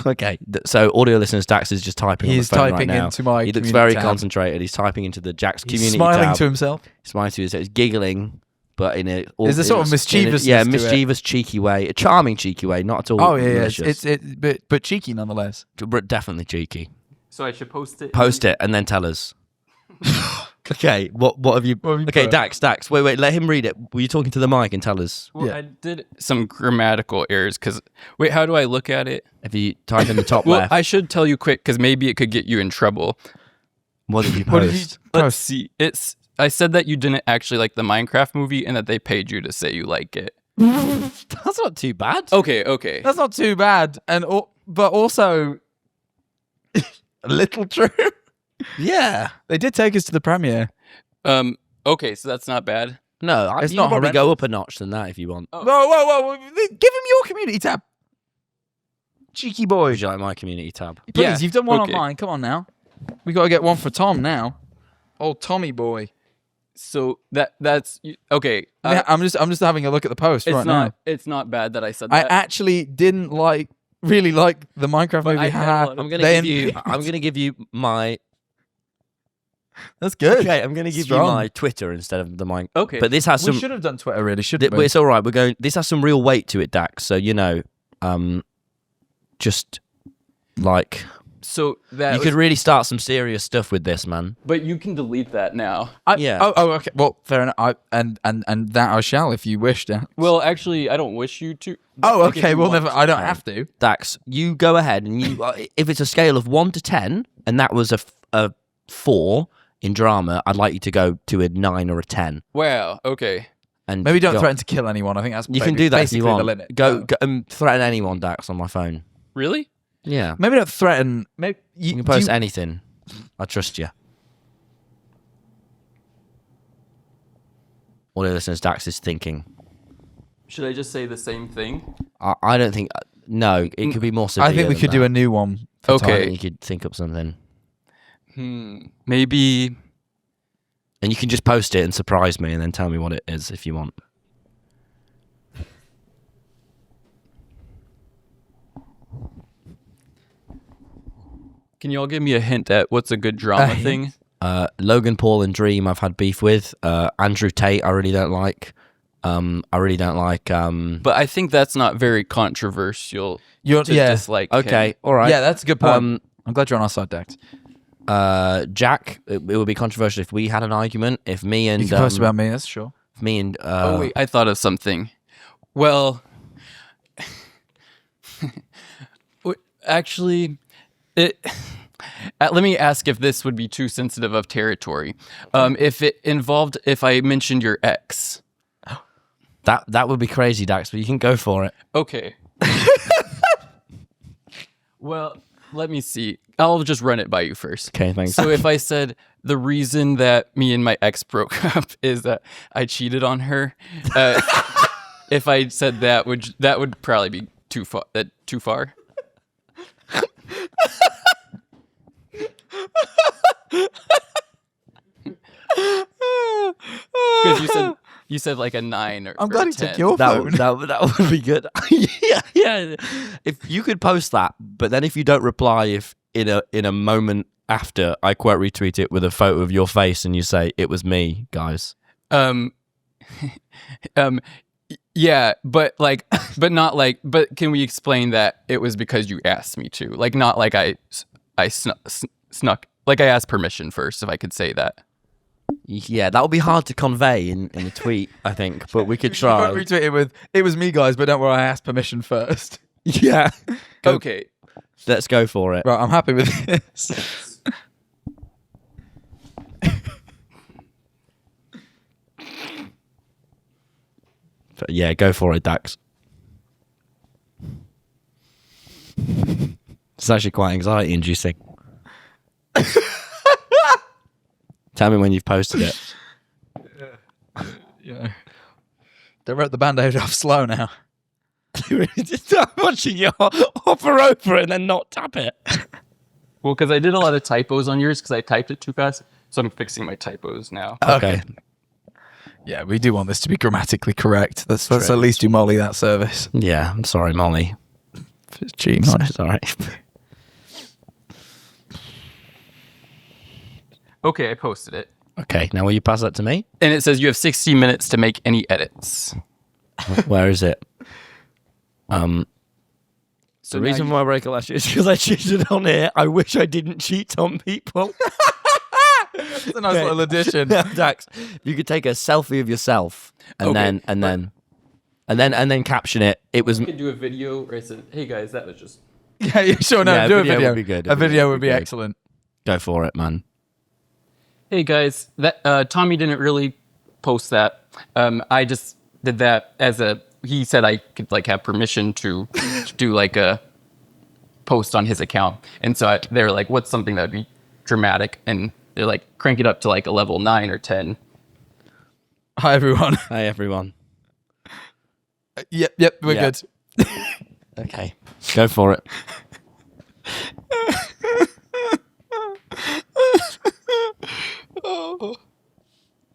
Okay, so audio listeners, Dax is just typing. He's on the phone typing right now. into my He looks community very tab. concentrated. He's typing into the Jack's He's community smiling tab. to himself. Smiling to himself. He's giggling, but in a There's a sort of mischievousness yeah, to it. mischievous, cheeky way, a charming, cheeky way, not at all. Oh yeah, malicious. but cheeky nonetheless. But definitely cheeky. So I should post it. Post it and then tell us. Okay, what have you? What have you Okay, put? Dax. Wait, let him read it. Were you talking to the mic and tell us? Well, Yeah. I did some grammatical errors because wait, how do I look at it? If you type in the top Well, left, I should tell you quick because maybe it could get you in trouble. what did you What did post? you Let's see. I said that you didn't actually like the Minecraft movie and that they paid you to say you like it. That's not too bad. Okay. That's not too bad, but also a little true. Yeah. They did take us to the premiere. Okay, so that's not bad. No, It's you not can probably horrendous. go up a notch than that if you want. Oh. Whoa! Give him your community tab, cheeky boy. Would you like my community tab? Please, Yeah, you've done one okay. on mine. Come on now. We got to get one for Tom now. Old Tommy boy. So that's okay. I'm just having a look at the post It's right not. now. It's not bad that I said I that. actually didn't really like the Minecraft movie. I had a Ha. lot of- I'm gonna They- give you my. That's good. Okay, I'm gonna give Strong. you my Twitter instead of the mic. Okay. But this has We some. should have done Twitter, really, shouldn't But we? it's all right. This has some real weight to it, Dax. So just like so that you could really start some serious stuff with this, man. but you can delete that now. Yeah. Oh, okay. Well, fair enough. And that I shall, if you wish to. Well, actually, I don't wish you to. Oh, Like, if okay. you Well, want never. to. I don't have to. Dax, you go ahead and you. If it's a scale of 1 to 10, and that was a 4 in drama, I'd like you to go to a 9 or a 10. Wow. Okay. And Maybe don't go- threaten to kill anyone. I think that's You can do that if basically you want. the limit. Go threaten anyone, Dax, on my phone. Really? Yeah. Maybe don't threaten. Maybe You can post anything. I trust you. All the listeners, Dax is thinking. Should I just say the same thing? I don't think. No, it could be more severe. I think we than could do that. a new one. Okay. You could think up something. Maybe. And you can just post it and surprise me and then tell me what it is if you want. Can you all give me a hint at what's a good drama thing? Logan Paul and Dream I've had beef with. Andrew Tate I really don't like. But I think that's not very controversial. You're, To yeah. dislike. Okay, him. all right. Yeah, that's a good point. I'm glad you're on our side, Dex. Jack, it would be controversial if we had an argument. If me and You can post about me, that's sure. me and Oh wait, I thought of something. Well, actually, let me ask if this would be too sensitive of territory. If it involved, if I mentioned your ex. that would be crazy, Dax, but you can go for it. Okay. Well, let me see. I'll just run it by you first. Okay, thanks. So if I said the reason that me and my ex broke up is that I cheated on her, if I said that would probably be too far. Too far. Because you said like a 9 or. I'm or glad a he took 10. your That phone. that would be good. yeah. If you could post that, but then if you don't reply, if in a moment after, I quote retweet it with a photo of your face and you say it was me, guys. Yeah, but not like. But can we explain that it was because you asked me to? Like, not like I snuck. Like I asked permission first, if I could say that. Yeah, that would be hard to convey in a tweet, I think, but we could try. Retweet it with, it was me, guys, but don't worry, I asked permission first. Yeah. Okay. Let's go for it. Right, I'm happy with this. But yeah, go for it, Dax. It's actually quite anxiety-inducing. Tell me when you've posted it. Yeah. They wrote the Band-Aid off slow now. I'm watching you hover over it and then not tap it. Well, because I did a lot of typos on yours because I typed it too fast. So I'm fixing my typos now. Okay. Yeah, we do want this to be grammatically correct. Let's at least do Molly that service. Yeah, I'm sorry, Molly. It's cheating. Sorry. Okay, I posted it. Okay, now will you pass that to me? And it says you have 60 minutes to make any edits. Where is it? So The reason why I break it last year is because I cheated on here. I wish I didn't cheat on people. It's a nice little addition. Dax, you could take a selfie of yourself and then caption it. It was you could do a video where I said, "Hey guys, that was just." Yeah, sure. No, Yeah, do a video video. would be good. A video would would be be good. excellent. Go for it, man. Hey guys, that Tommy didn't really post that. I just did that as a. He said I could like have permission to do like a post on his account, and so they were like, "What's something that would be dramatic?" And they're like, "Crank it up to like a level 9 or 10." Hi, everyone. Hey, everyone. Yep, we're Yeah. good. Okay, go for it.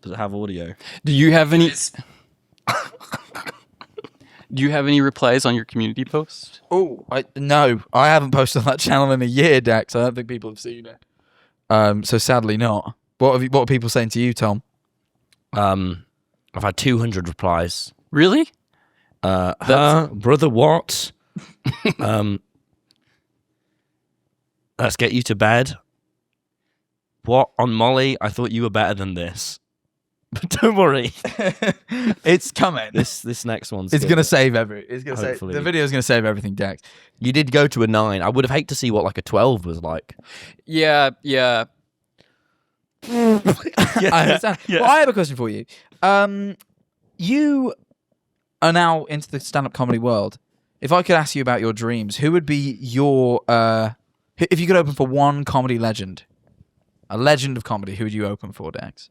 Does it have audio? Do you have any? Do you have any replies on your community post? Oh, no, I haven't posted on that channel in a year, Dax. I don't think people have seen it. So sadly not. What are people saying to you, Tom? I've had 200 replies. Really? Brother, what? Let's get you to bed. What on Molly? I thought you were better than this. But don't worry, It's coming. this next one's It's good. gonna save It's gonna save Hopefully. the video's gonna save everything, Dax. You did go to a 9. I would have hated to see what like a 12 was like. Yeah. I understand. Yeah. Well, I have a question for you. You are now into the stand-up comedy world. If I could ask you about your dreams, who would be your if you could open for one comedy legend, a legend of comedy, who would you open for, Dax?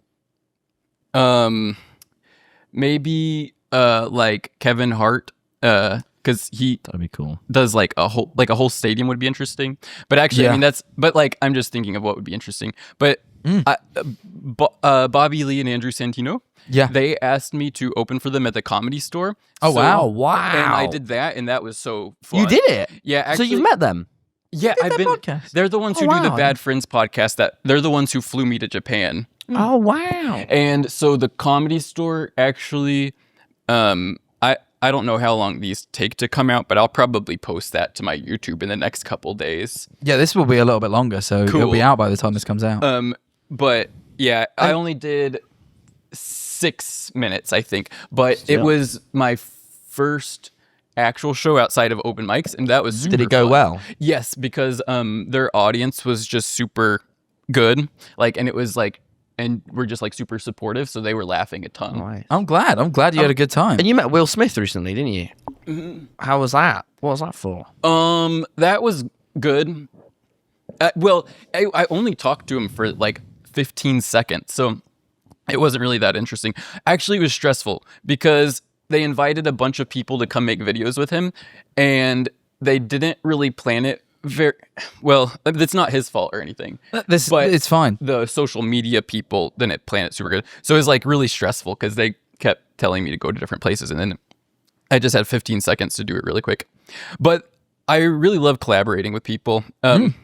Maybe like Kevin Hart, because he That'd be cool. does like a whole stadium would be interesting. But actually, Yeah. I mean but like I'm just thinking of what would be interesting. But Bobby Lee and Andrew Santino, Yeah. they asked me to open for them at the Comedy Store. Oh, wow. Wow. And I did that, and that was so fun. You did it? Yeah. Actually, So you've met them? Yeah, I've their been. podcast? They're the ones Oh, who do the wow. Bad Friends podcast. They're the ones who flew me to Japan. Oh, wow. And so the Comedy Store actually, I don't know how long these take to come out, but I'll probably post that to my YouTube in the next couple days. Yeah, this will be a little bit longer, so it'll Cool. be out by the time this comes out. But yeah, I only did 6 minutes, I think, but Still. it was my first actual show outside of open mics, and that was super Did it go fun. well? Yes, because their audience was just super good, like, and it was like, and we're just like super supportive, so they were laughing a ton. Right. I'm glad you had a good time. And you met Will Smith recently, didn't you? How was that? What was that for? That was good. Well, I only talked to him for like 15 seconds, so it wasn't really that interesting. Actually, it was stressful because they invited a bunch of people to come make videos with him, and they didn't really plan it very well. It's not his fault or anything. But It's fine. the social media people didn't plan it super good, so it was like really stressful because they kept telling me to go to different places, and then I just had 15 seconds to do it really quick. But I really love collaborating with people. When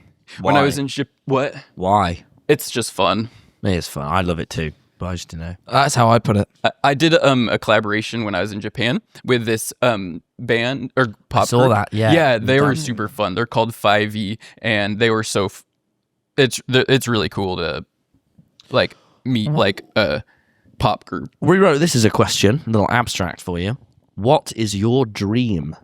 Why? I was in what? Why? It's just fun. It's fun. I love it too. But I just don't know. That's how I put it. I did a collaboration when I was in Japan with this band or pop. saw group. that, yeah. Yeah, they were Done. super fun. They're called 5E, and they were so. It's really cool to like meet like a pop group. We wrote this is a question, a little abstract for you. What is your dream?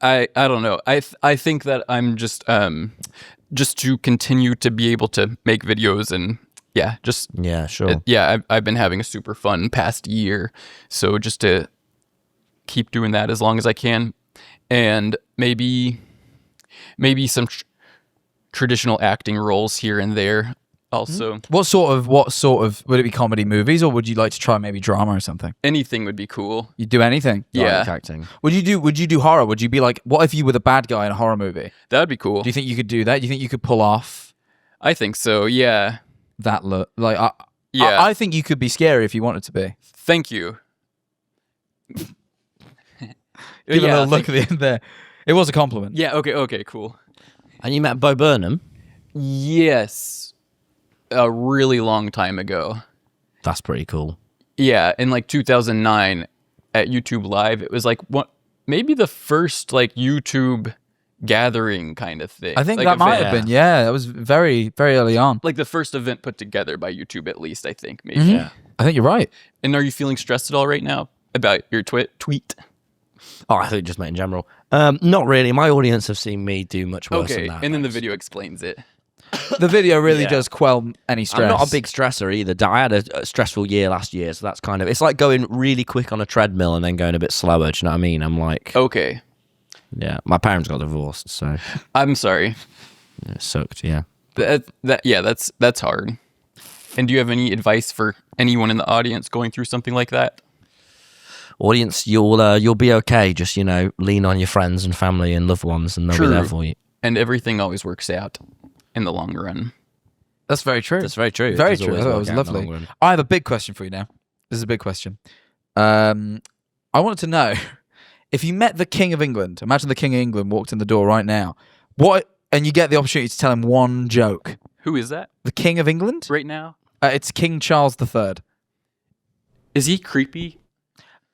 I don't know. I think that I'm just to continue to be able to make videos and just Yeah, sure. I've been having a super fun past year. So just to keep doing that as long as I can, and maybe some traditional acting roles here and there. Also, What sort of would it be? Comedy movies, or would you like to try maybe drama or something? anything would be cool. You'd do anything. Yeah, Like acting. Would you do horror? Would you be like, what if you were the bad guy in a horror movie? that would be cool. Do you think you could do that? Do you think you could pull off I think so. Yeah. that look? Like, Yeah. I think you could be scary if you wanted to be. Thank you. Give a little look at the end there. It was a compliment. Yeah. Okay. Cool. And you met Bo Burnham? Yes. A really long time ago. That's pretty cool. Yeah, in like 2009 at YouTube Live, it was like maybe the first like YouTube gathering kind of thing. I think like that might event. have been. Yeah, that was very, very early on. Like the first event put together by YouTube, at least I think maybe. Mhm. Yeah. I think you're right. And are you feeling stressed at all right now about your tweet? Oh, I think just met in general. Not really. My audience have seen me do much worse Okay, than that. and then the video explains it. The video really Yeah. does quell any stress. I'm not a big stressor either. I had a stressful year last year, so that's kind of... It's like going really quick on a treadmill and then going a bit slower, do you know what I mean? I'm like... Okay, Yeah, my parents got divorced, so I'm sorry. it sucked, yeah. That's hard. And do you have any advice for anyone in the audience going through something like that? Audience, you'll be okay. Just, lean on your friends and family and loved ones and they'll be there True. for you. And everything always works out in the long run. That's very true. That's very true. It Very does true. always That work was out in the long lovely. run. I have a big question for you now. This is a big question. I wanted to know if you met the King of England. Imagine the King of England walked in the door right now. And you get the opportunity to tell him one joke. Who is that The King of England? right now? It's King Charles III. Is he creepy?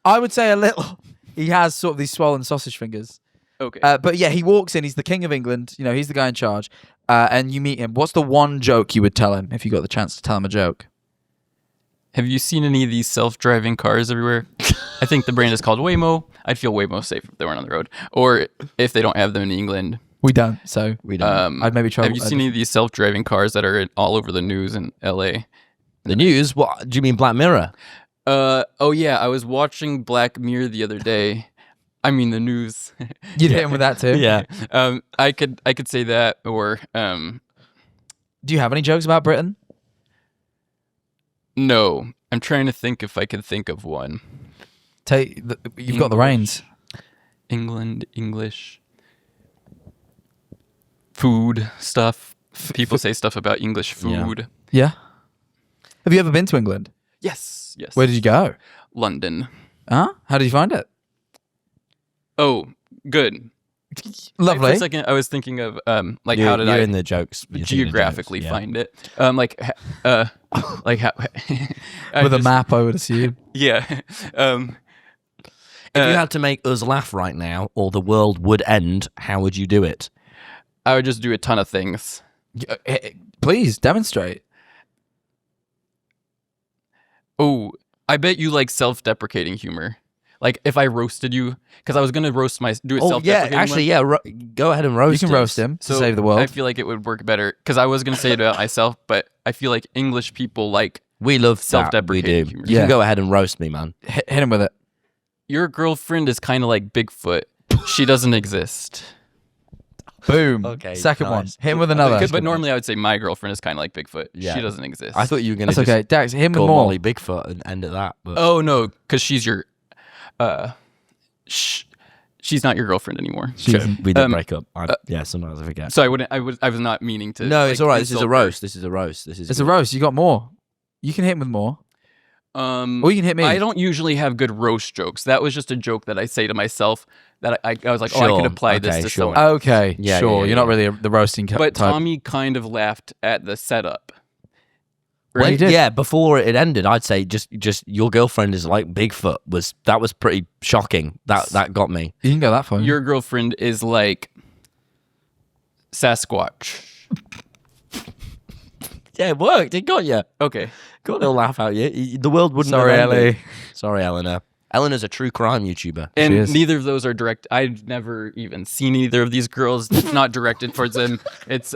I would say a little. He has sort of these swollen sausage fingers. Okay. But yeah, he walks in. He's the King of England. He's the guy in charge. And you meet him. What's the one joke you would tell him if you got the chance to tell him a joke? Have you seen any of these self-driving cars everywhere? I think the brand is called Waymo. I'd feel way more safe if they weren't on the road, or if they don't have them in England. We don't. So We don't. I'd maybe try. Have you seen any of these self-driving cars that are all over the news in LA? The news? What? Do you mean Black Mirror? Oh yeah, I was watching Black Mirror the other day. I mean the news. You'd hit him with that too. Yeah. I could say that, or Do you have any jokes about Britain? no. I'm trying to think if I could think of one. You've got the reins. England, English, food stuff. People say stuff about English food. Yeah. Have you ever been to England? Yes. Where did you go? London. Huh? How did you find it? Oh, good. For Lovely. a second, I was thinking of like You're how did I in the jokes. You're in the geographically jokes, yeah. find it? Like how With a map, I would assume. Yeah. If you had to make us laugh right now, or the world would end, how would you do it? I would just do a ton of things. Please demonstrate. Oh, I bet you like self-deprecating humor. Like if I roasted you, because I was gonna roast do it Oh, yeah, self-deprecating. actually, one. yeah. Go ahead and roast You can us. roast him to So save the world. I feel like it would work better because I was gonna say it about myself, but I feel like English people like We love Self-deprecating that. We do. humor. You Yeah. can go ahead and roast me, man. Hit him with it. your girlfriend is kind of like Bigfoot. She doesn't exist. Boom. Okay, Second one. nice. Hit him with another. But normally I would say my girlfriend is kind of like Bigfoot. Yeah. She doesn't exist. I thought you were going to That's just okay. Dax, hit him with call more. Molly Bigfoot and end at that. But Oh no, because she's your, she's not your girlfriend anymore. we did break up. Yeah, sometimes I forget. So I was not meaning to. No, it's like, all right. This is a insult roast. This is a roast. This is. It's a roast. You got more. You can hit him with more. her. Or you can hit me. I don't usually have good roast jokes. That was just a joke that I say to myself that I was like, oh, I Sure. could apply this Okay, to sure. someone. Okay. Yeah, sure. yeah, You're not yeah. really the roasting type. But Tommy kind of laughed at the setup. Well, he did. yeah, before it ended, I'd say just your girlfriend is like Bigfoot. That was pretty shocking. That got me. You can go that far. Your girlfriend is like Sasquatch. Yeah, it worked. It got you. Okay. Got a little laugh out you. The world wouldn't. Sorry, have ended. Ellie. Sorry, Eleanor. Eleanor's a true crime YouTuber. And is. neither of those are direct. I've never even seen either of these girls. It's not directed towards them. It's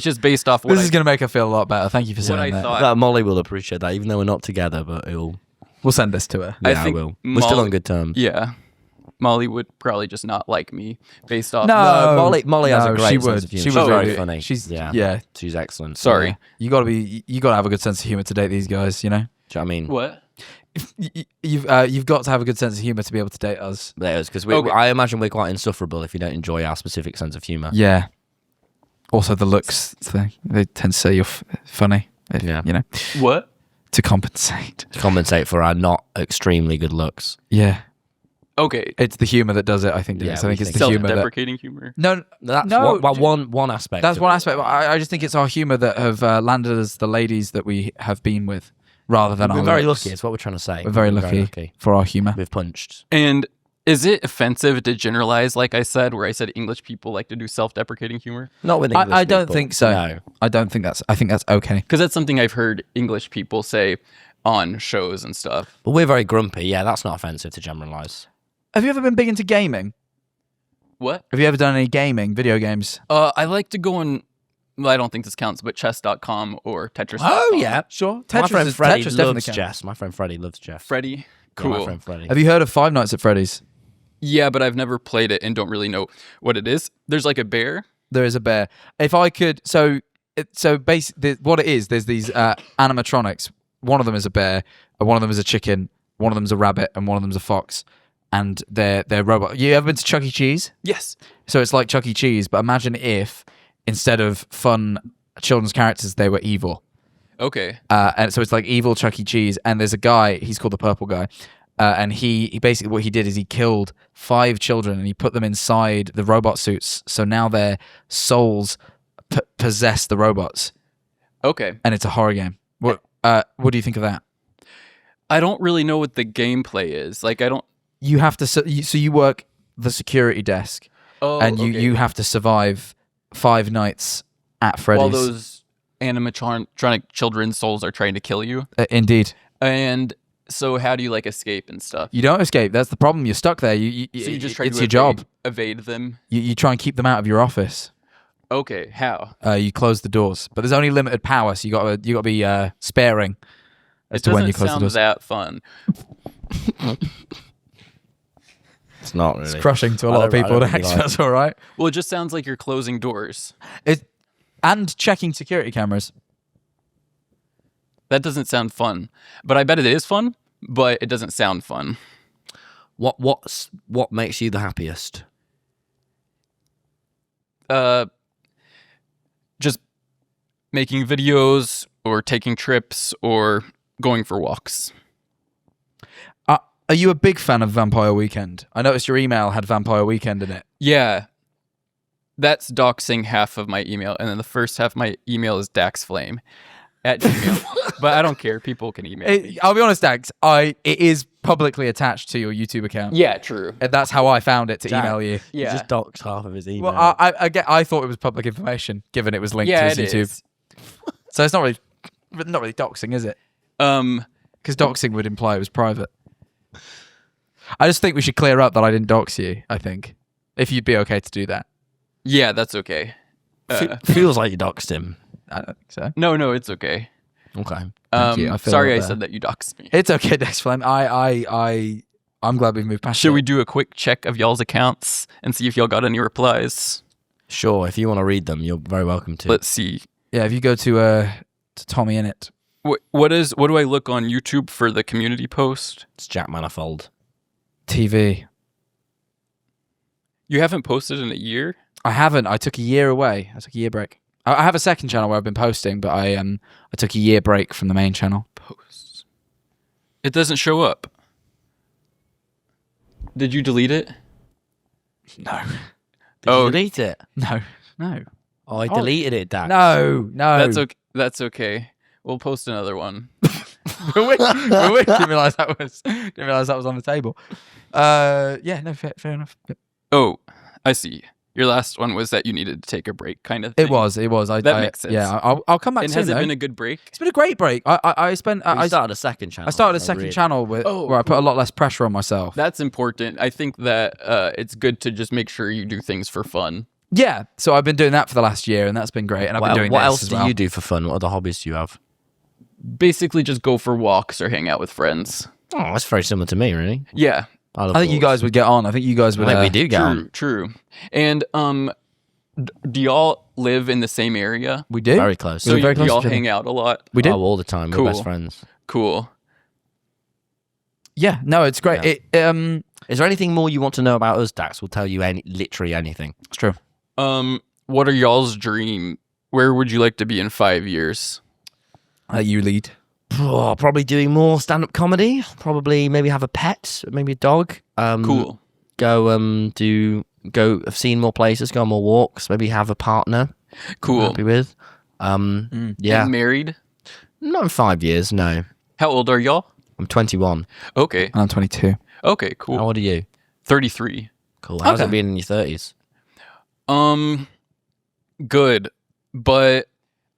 just based off what This is going to make her feel a lot better. Thank you for saying I that. thought. That Molly will appreciate that, even though we're not together. But it'll. We'll send this to her. I Yeah, I think will. We're still Molly- on good terms. Yeah. Molly would probably just not like me based off. No. Molly has a No, great she sense would. of humor. She She's would very really- funny. yeah. She's excellent. Sorry. Yeah. You gotta have a good sense of humor to date these guys. You know, Do you know what I mean? What? you've got to have a good sense of humor to be able to date us. Because Okay. I imagine we're quite insufferable if you don't enjoy our specific sense of humor. Yeah. Also, the looks thing. They tend to say you're funny. Yeah. You know, What? to compensate. To compensate for our not extremely good looks. Yeah. Okay. It's the humor that does it. I think. Yeah, Dennis. I we think it's think the humor that. Self-deprecating humor. No, That's no. one aspect. That's of one it. aspect. But I just think it's our humor that have landed as the ladies that we have been with, rather than We're our very looks. lucky. It's what we're trying to say. We're very lucky for our humor. We've punched. And is it offensive to generalize, like I said, where I said English people like to do self-deprecating humor? Not with English I don't people. think so. No. I don't think that's. I think that's okay. Because that's something I've heard English people say on shows and stuff. But we're very grumpy. Yeah, that's not offensive to generalise. Have you ever been big into gaming? What? Have you ever done any gaming, video games? I like to go on. Well, I don't think this counts, but chess.com or Tetris.com. Oh, yeah. Sure. My friend Freddie Tetris definitely loves counts. chess. My friend Freddie loves chess. Freddie. Yeah, Cool. my friend Freddie. Have you heard of Five Nights at Freddy's? Yeah, but I've never played it and don't really know what it is. There's like a bear. There is a bear. If I could, so basically, what it is, there's these animatronics. One of them is a bear, one of them is a chicken, one of them's a rabbit, and one of them's a fox. And they're robot. You ever been to Chuck E. Cheese? Yes. So it's like Chuck E. Cheese, but imagine if instead of fun children's characters, they were evil. Okay. And so it's like evil Chuck E. Cheese. And there's a guy, he's called the Purple Guy. And he basically, what he did is he killed 5 children and he put them inside the robot suits. So now their souls possess the robots. Okay. And it's a horror game. What do you think of that? I don't really know what the gameplay is. Like, I don't. You have to, so you work the security desk. Oh, And okay. you have to survive 5 nights at Freddy's. While those animatronic children's souls are trying to kill you. Indeed. And so, how do you like escape and stuff? You don't escape. That's the problem. You're stuck there. So you just try it's to your job. evade them. You try and keep them out of your office. Okay, how? You close the doors, but there's only limited power, so you got to be sparing as It to when you doesn't close the sound doors. that fun. It's not really. It's crushing to a I lot of don't- I people. don't really Actually, like- that's all right. Well, it just sounds like you're closing doors. And checking security cameras. That doesn't sound fun. But I bet it is fun, but it doesn't sound fun. What makes you the happiest? Just making videos or taking trips or going for walks. Are you a big fan of Vampire Weekend? I noticed your email had Vampire Weekend in it. Yeah. That's doxing half of my email, and then the first half of my email is Dax Flame at Gmail. But I don't care. People can email me. I'll be honest, Dax. It is publicly attached to your YouTube account. Yeah, true. And that's how I found it to Jack. email you. He Yeah. just doxed half of his email. Well, I thought it was public information, given it was linked Yeah, to it his YouTube. is. So it's not really doxing, is it? Because doxing would imply it was private. I just think we should clear up that I didn't dox you, I think. If you'd be okay to do that. Yeah, that's okay. Feels like you doxed him. I don't think so. No, it's okay. Okay. Thank you. I feel Sorry a lot I better. said that you doxed me. It's okay, Dax Flame. I'm glad we've moved past Should it. we do a quick check of y'all's accounts and see if y'all got any replies? Sure. If you want to read them, you're very welcome to. Let's see. Yeah, if you go to TommyInnit. What do I look on YouTube for the community post? It's Jack Manifold. TV. You haven't posted in a year? I haven't. I took a year away. I took a year break. I have a second channel where I've been posting, but I took a year break from the main channel. Posts. It doesn't show up. Did you delete it? No. Did you delete it? No. Oh, I deleted it, Dax. No. That's okay. We'll post another one. Didn't realize that was on the table. Yeah, no, fair enough. Oh, I see. Your last one was that you needed to take a break, kind of thing. It was. That makes sense. Yeah, I'll come back And soon. has it though. been a good break? It's been a great break. I spent. I I started a second channel. I started a second channel where I put a lot less pressure on myself. That's important. I think that it's good to just make sure you do things for fun. Yeah, so I've been doing that for the last year, and that's been great. And I've been doing what this else as do well. you do for fun? What other hobbies do you have? Basically, just go for walks or hang out with friends. Oh, that's very similar to me, really. Yeah. love I think you walks. guys would get on. I think you guys would. I think we do get on. True. And do y'all live in the same area? We do. Very close. So We're very do close y'all to each other. hang out a lot? We do. Oh, all the time. Cool. We're best friends. Cool. Yeah. No, it's great. Yeah. It Is there anything more you want to know about us, Dax? We'll tell you literally anything. it's true. What are y'all's dream? Where would you like to be in 5 years? You lead. Probably doing more stand-up comedy. Probably maybe have a pet, maybe a dog. Cool. Have seen more places, go on more walks. Maybe have a partner. Cool. I'm happy with. Yeah. And married? Not in 5 years. No. How old are y'all? I'm 21. Okay. And I'm 22. Okay, cool. How old are you? 33. Cool. How's Okay. it been in your 30s? Good. But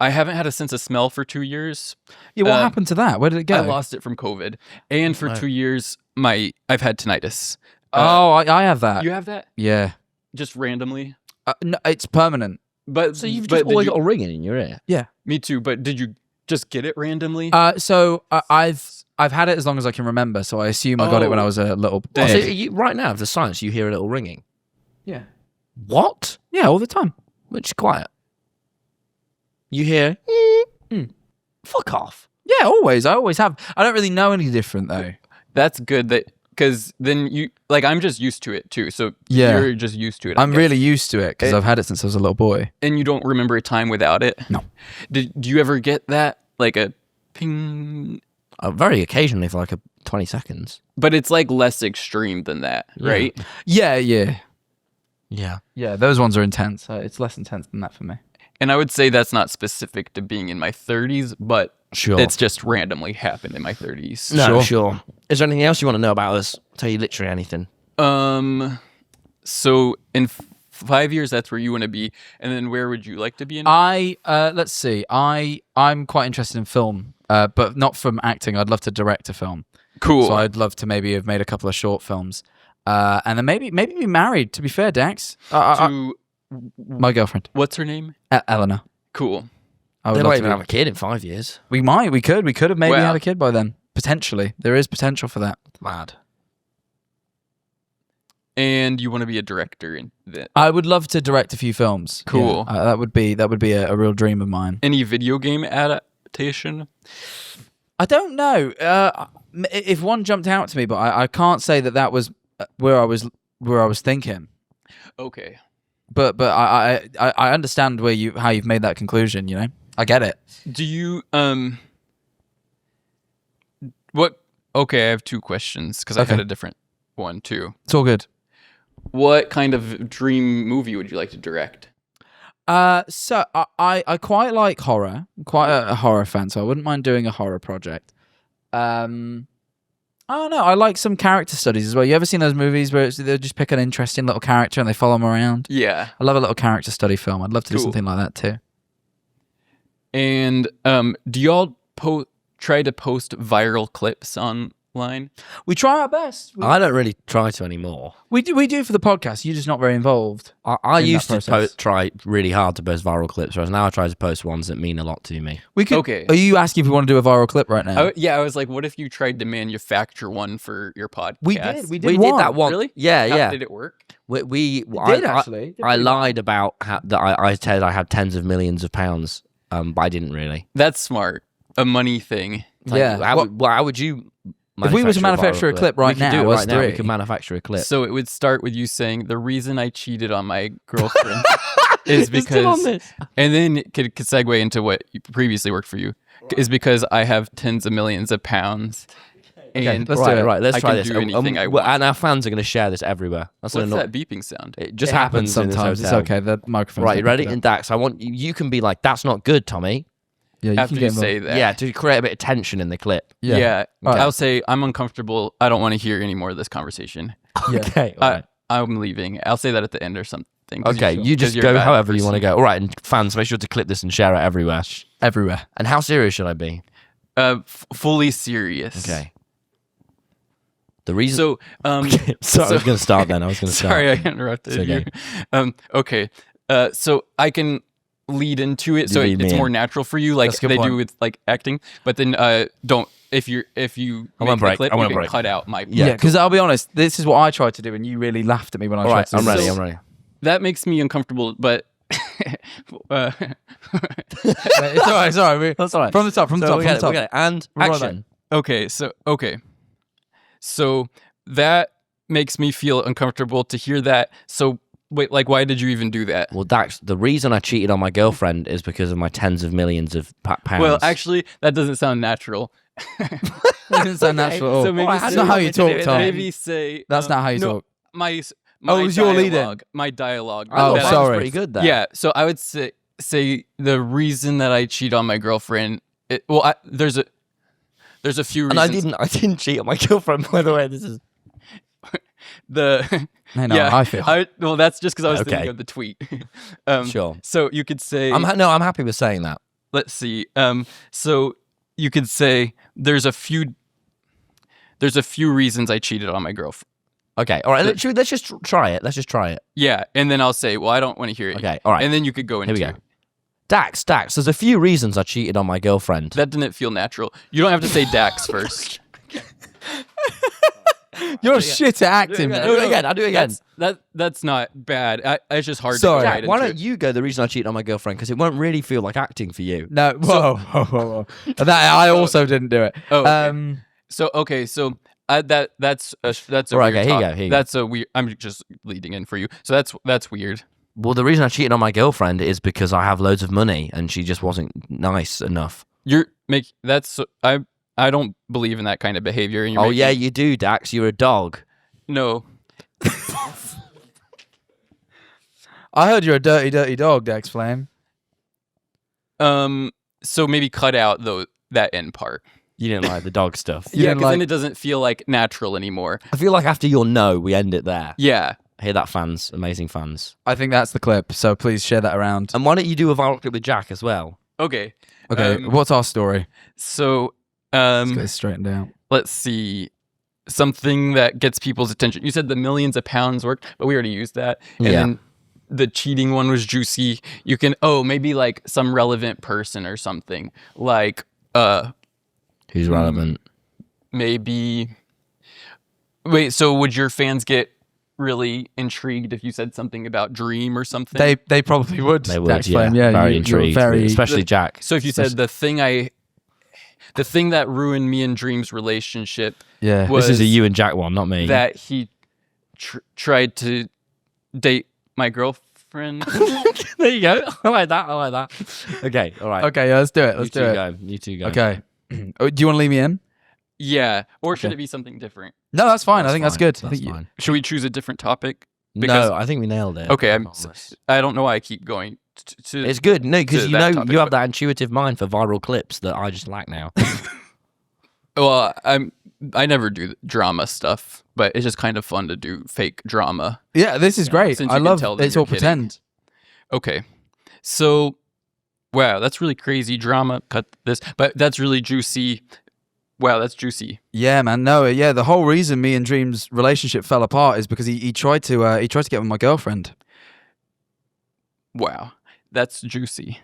I haven't had a sense of smell for 2 years. Yeah. What happened to that? Where did it go? I lost it from COVID. And for Right. 2 years, I've had tinnitus. I have that. You have that? Yeah. Just randomly? No, it's permanent. But So you've but just did always you- got a ringing in your ear. Yeah. Me too, but did you just get it randomly? I've had it as long as I can remember, so I assume I got it when I was a little. Dang. So kid. right now, the silence, you hear a little ringing. Yeah. What? Yeah, all the time. Which is quiet. You hear? Fuck off. Yeah, always. I always have. I don't really know any different though. That's good because then I'm just used to it too. So Yeah. you're just used to it. I I'm guess. really used to it because I've had it since I was a little boy. And you don't remember a time without it? No. Do you ever get that? Like a ping? Very occasionally for like 20 seconds. But it's like less extreme than that, right? Yeah. Yeah. Yeah, those ones are intense. It's less intense than that for me. And I would say that's not specific to being in my 30s, but Sure. it's just randomly happened in my 30s. No, sure. Is there anything else you want to know about us? Tell you literally anything. So in 5 years, that's where you want to be, and then where would you like to be in? Let's see. I'm quite interested in film, but not from acting. I'd love to direct a film. Cool. So I'd love to maybe have made a couple of short films, and then maybe be married. To be fair, Dax, To my girlfriend, what's her name? Eleanor. Cool. I would They love might to even be- have a kid in 5 years. We could have maybe Wow. had a kid by then. Potentially, there is potential for that. Mad. And you want to be a director in that? I would love to direct a few films. Cool. Yeah, that would be a real dream of mine. Any video game adaptation? I don't know if one jumped out to me, but I can't say that was where I was thinking. Okay. But I understand how you've made that conclusion. You know, I get it. Do you what? Okay, I have two questions because I had Okay. a different one too. It's all good. What kind of dream movie would you like to direct? So I quite like horror. I'm quite a horror fan, so I wouldn't mind doing a horror project. I don't know. I like some character studies as well. You ever seen those movies where they just pick an interesting little character and they follow them around? Yeah. I love a little character study film. I'd love to do Cool. something like that too. And do y'all try to post viral clips online? We try our best. I don't really try to anymore. We do for the podcast. You're just not very involved. I In that used to process. try really hard to post viral clips, whereas now I try to post ones that mean a lot to me. We could. Okay. Are you asking if we want to do a viral clip right now? I was like, what if you tried to manufacture one for your podcast? We did. We did. We one. did that one. Really? Yeah, How yeah. did it work? We did actually. I lied about that I said I had tens of millions of pounds, but I didn't really. That's smart. A money thing. Like, Yeah. How would you? If we were to manufacture a clip right we could do now, it us right now. We three. could manufacture a clip. So it would start with you saying the reason I cheated on my girlfriend is It's still on because, this. and then it could segue into what previously worked for you, is because I have tens of millions of pounds. And let's do it. Right, let's I try can this. do anything I want. And our fans are going to share this everywhere. That's What's an that beeping sound? It just It happens in this sometimes. It's hotel. okay. The microphone's Right, not you ready? picked up. And Dax, I want you can be like, "That's not good, Tommy." Yeah, After you say that. Yeah, to create a bit of tension in the clip. Yeah. All right. I'll say I'm uncomfortable. I don't want to hear any more of this conversation. Yeah. Okay. all right. I'm leaving. I'll say that at the end or something. 'cause Okay, you 'cause just you're a go bad however you want to person. go. All right, and fans, make sure to clip this and share it everywhere. Everywhere. And how serious should I be? Fully serious. Okay. The reason. So, Sorry, I was going to start then. I was going to start. sorry I interrupted It's you. Okay. So I can lead into it, so lead me it's in. more natural for you, like That's a good they point. do with like acting. But then don't if you I make won't the break. clip, I you won't can break. cut out my. Yeah, because I'll be honest, this is what I tried to do, and you really laughed at me when I All tried right, to. I'm do ready. this. I'm ready. That makes me uncomfortable, but. It's all right. It's all right. That's all right. From the top. From the So top. we From get the it, we top. get it. And We're right action. So that makes me feel uncomfortable to hear that. So wait, like, why did you even do that? Well, Dax, the reason I cheated on my girlfriend is because of my tens of millions of pounds. Well, actually, that doesn't sound natural. That doesn't sound natural at all. So maybe That's say- not how you talk, Tom. Maybe say That's not how you no, talk. My Oh, it was your lead-in. dialogue. My dialogue. I thought Oh, that I- mine was sorry. pretty good there. Yeah, so I would say the reason that I cheat on my girlfriend. There's a few And reasons. I didn't cheat on my girlfriend, by the way. This is The I know yeah, how I feel. well, that's just because I was Okay. thinking of the tweet. Sure. So you could say. I'm happy with saying that. Let's see. So you could say there's a few reasons I cheated on my girlfriend. Okay. All right. Let's just try it. Let's just try it. Yeah, and then I'll say, well, I don't want to hear it. Okay. All right. And then you could go into. Here we go. Dax. There's a few reasons I cheated on my girlfriend. That didn't feel natural. You don't have to say Dax first. You're shit at acting, I'll man. do it again. I'll do it again. That's not bad. It's just hard Sorry. to Jack, get why into don't it. you go the reason I cheated on my girlfriend? Because it won't really feel like acting for you. No, whoa. That I also didn't do it. Oh, okay. So that's a All right, weird okay, here you top- go, here you That's a weird. I'm just leading in for you. So that's weird. Well, the reason I cheated on my girlfriend is because I have loads of money and she just wasn't nice enough. I don't believe in that kind of behavior. And you're Oh, making- yeah, you do, Dax. You're a dog. No. I heard you're a dirty, dirty dog, Dax Flame. So maybe cut out that end part. You didn't like the dog stuff. You Yeah, didn't because then like- it doesn't feel like natural anymore. I feel like after your no, we end it there. Yeah. Hear that, fans? Amazing fans. I think that's the clip, so please share that around. And why don't you do a viral clip with Jack as well? Okay. Okay, what's our story? So Let's get this straightened out. let's see. Something that gets people's attention. You said the millions of pounds worked, but we already used that. And Yeah. then the cheating one was juicy. You can maybe like some relevant person or something. Like Who's relevant? maybe wait, so would your fans get really intrigued if you said something about Dream or something? They probably would. They would, Dax yeah. Flame. Yeah, very you're intrigued. very Especially Jack. So if you said the thing that ruined me and Dream's relationship yeah. was This is a you and Jack one, not me. that he tried to date my girlfriend. There you go. I like that. Okay, all right. Okay, yeah, let's do it. Let's you do two it. go. You two go. Okay. Oh, do you want to leave me in? Yeah, or should Okay. it be something different? No, that's fine. I think that's fine. good. That's fine. Should we choose a different topic? Because- No, I think we nailed it. Okay, Promise. I don't know why I keep going to It's good. No, because to you that know topic, you have but- that intuitive mind for viral clips that I just lack now. Well, I never do drama stuff, but it's just kind of fun to do fake drama. Yeah, this is great. Since I you can love tell that it's you're all kidding. pretend. Okay. So, wow, that's really crazy drama. Cut this, but that's really juicy. Wow, that's juicy. Yeah, man. No, yeah. The whole reason me and Dream's relationship fell apart is because he tried to get with my girlfriend. Wow, that's juicy.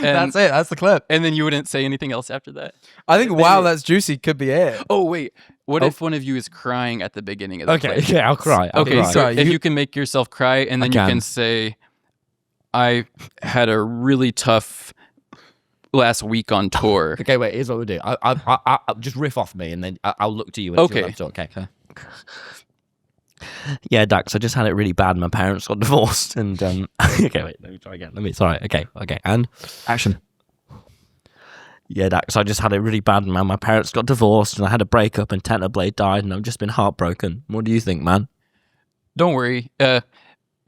That's it. That's the clip. And then you wouldn't say anything else after that? I think wow, that's juicy could be it. Oh, wait. What if one of you is crying at the beginning of the clip? Okay, I'll cry. I'll Okay, cry. so Sorry, if you- you can make yourself cry, and then I you can. can say, I had a really tough last week on tour. Okay, wait. Here's what we'll do. I just riff off me, and then I'll look to you. And see Okay. what I'm talking. Okay. Yeah, Dax. I just had it really bad. My parents got divorced, and okay, wait. Let me try again. It's all right. Okay, and Action. yeah, Dax. I just had it really bad, man. My parents got divorced, and I had a breakup, and Blade died, and I've just been heartbroken. What do you think, man? Don't worry.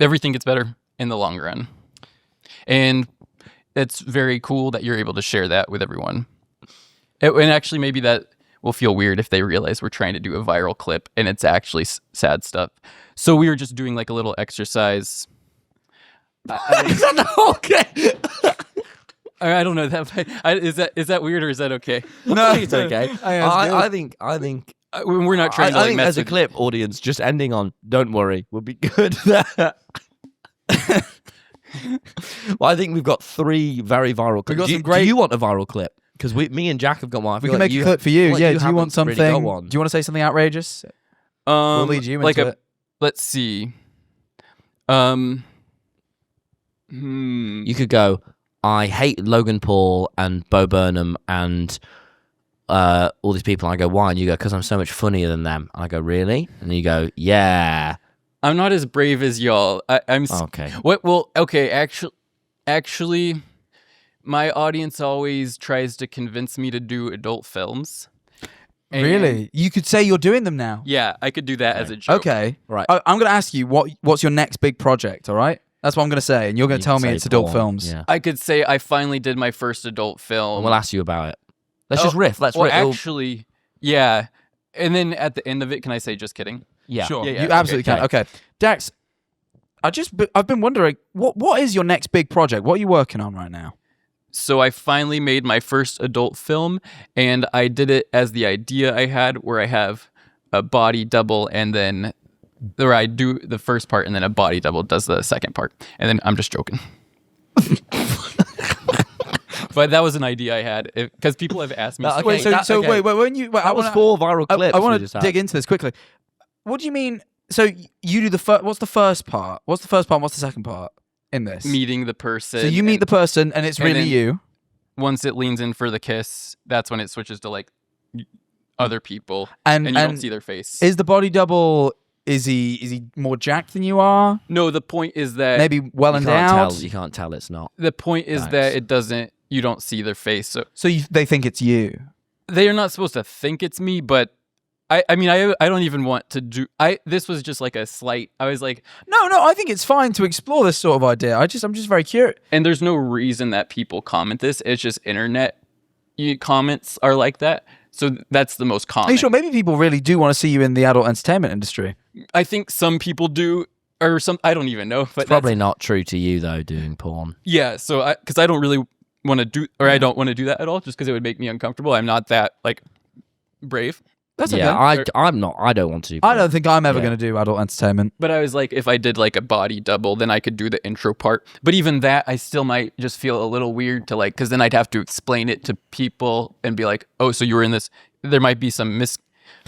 Everything gets better in the long run. And it's very cool that you're able to share that with everyone. And actually, maybe that will feel weird if they realize we're trying to do a viral clip and it's actually sad stuff. So we were just doing like a little exercise. Okay. I don't know that. Is that weird or is that okay? No, I think it's okay. I I think We're not trying to I like think mess as a with- clip, audience, just ending on "Don't worry" would be good. Well, I think we've got 3 very viral clips. got Do some great- you want a viral clip? Because me and Jack have got one. I We feel can like make a clip for you. like Yeah. Do you haven't want something? really got one. Do you want to say something outrageous? We'll lead you like into it. let's see. You could go, I hate Logan Paul and Bo Burnham and all these people. And I go, why? And you go, because I'm so much funnier than them. And I go, really? And you go, yeah. I'm not as brave as y'all. I'm Okay. What? Well, okay. Actually, my audience always tries to convince me to do adult films. And Really? You could say you're doing them now. Yeah, I could do that as a joke. Okay. Right. I'm going to ask you what's your next big project, all right? That's what I'm going to say, and you're going You to tell can me say it's adult porn, films. Yeah. I could say I finally did my first adult film. And we'll ask you about it. Let's just riff. Let's well, riff. It'll- actually, yeah. And then at the end of it, can I say just kidding? yeah. Sure. Yeah, You absolutely okay. can. Okay. Dax, I've been wondering, what is your next big project? What are you working on right now? So I finally made my first adult film, and I did it as the idea I had, where I have a body double, and then where I do the first part, and then a body double does the second part, and then I'm just joking. But that was an idea I had because people have asked me. Okay, Wait, so okay. wait, when you That was 4 viral clips. I we want just to had. dig into this quickly. What do you mean? So you do the first? What's the first part? What's the first part? What's the second part in this? meeting the person. So you meet and the person, and it's and really then- you. once it leans in for the kiss, that's when it switches to like other people, And and you don't see their face. is the body double? Is he more jacked than you are? No, the point is that Maybe well You endowed. can't tell. You can't tell it's not. the point is Nice. that it doesn't. You don't see their face, so So they think it's you. they are not supposed to think it's me. But I don't even want to do. This was just like a slight. I was like, No, I think it's fine to explore this sort of idea. I'm just very curious. and there's no reason that people comment this. It's just internet comments are like that. So that's the most common. Are you sure? Maybe people really do want to see you in the adult entertainment industry. I think some people do, or some. I don't even know. But It's probably not true to you though. Doing porn. yeah. So because I don't really want to do, or I don't want to do that at all, just because it would make me uncomfortable. I'm not that like brave. That's Yeah, okay. I'm not. I don't want to. I don't think I'm ever Yeah. going to do adult entertainment. But I was like, if I did like a body double, then I could do the intro part. But even that, I still might just feel a little weird to like, because then I'd have to explain it to people and be like, oh, so you were in this. There might be some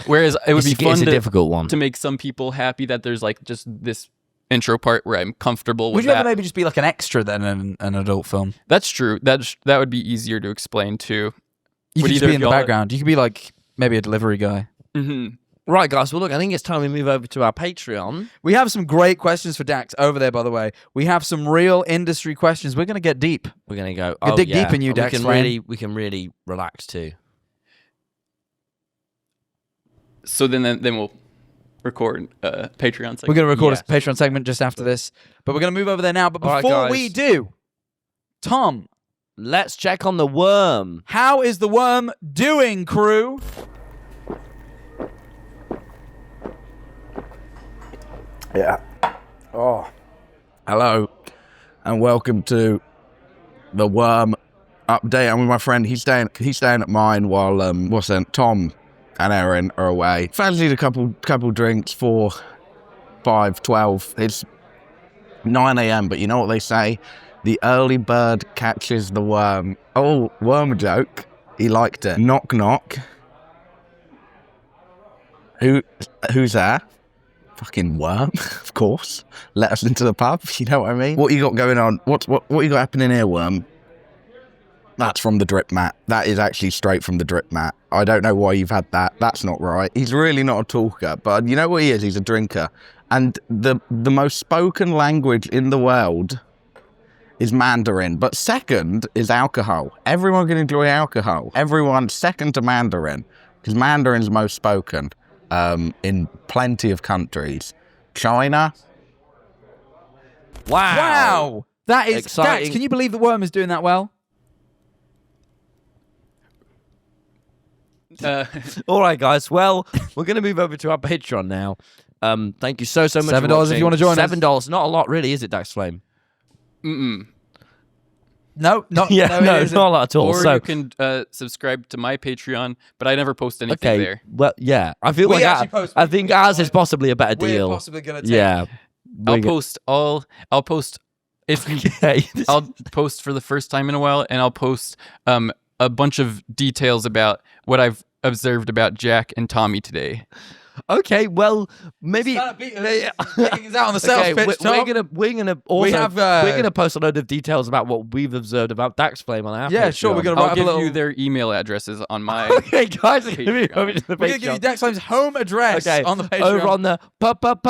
Whereas it would be fun It's a difficult one. to make some people happy that there's like just this intro part where I'm comfortable Would with you that. ever maybe just be like an extra then in an adult film? That's true. That would be easier to explain too. You Would could just either be of in the y'all- background. You could be like maybe a delivery guy. Mm-hmm. Right, guys. Well, look. I think it's time we move over to our Patreon. We have some great questions for Dax over there, by the way. We have some real industry questions. We're going to get deep. We're gonna go. Could dig deep in you, And Dax We can Flame. we can really relax too. So then we'll record Patreon. We're going to record Yes. a Patreon segment just after this. But we're going to move over there now. But All right, before guys. we do, Tom, Let's check on the worm. how is the worm doing, crew? Yeah. Oh. Hello, and welcome to the worm update. I'm with my friend. He's staying at mine while Tom and Eryn are away. Fancied a couple drinks, 4, 5, 12. It's 9 a.m. But you know what they say? The early bird catches the worm. Oh, worm joke. He liked it. Knock knock. Who's there? Fucking worm, of course. Let us into the pub, you know what I mean? What you got going on? What you got happening here, worm? That's from the drip mat. That is actually straight from the drip mat. I don't know why you've had that. That's not right. He's really not a talker, but you know what he is? He's a drinker. And the most spoken language in the world is Mandarin, but second is alcohol. Everyone can enjoy alcohol. Everyone second to Mandarin, because Mandarin's most spoken. In plenty of countries. China. Wow. That is Exciting. Dax, can you believe the worm is doing that well? All right, guys. Well, we're going to move over to our Patreon now. Thank you so much. $7 for if watching. you wanna join us. $7, not a lot, really, is it, Dax Flame? No, not Yeah, no, it no, it's isn't. not a lot at all. Or So, you can subscribe to my Patreon, but I never post anything okay, there. well, yeah, I feel We like actually post- I think ours is possibly a better We're deal. possibly going to take Yeah, I'll post if Okay, I'll post for the first time in a while, and I'll post a bunch of details about what I've observed about Jack and Tommy today. Okay, well, maybe Taking us out on the sales okay, pitch, Tom. we're gonna also we're gonna post a load of details about what we've observed about Dax Flame on our Yeah, Patreon. sure, we're gonna I'll write up a give little... you their email addresses on my. Okay, guys, we're gonna be over to the We're going to give you Patreon. Dax Flame's home address Okay, on the Patreon. over on the Patreon.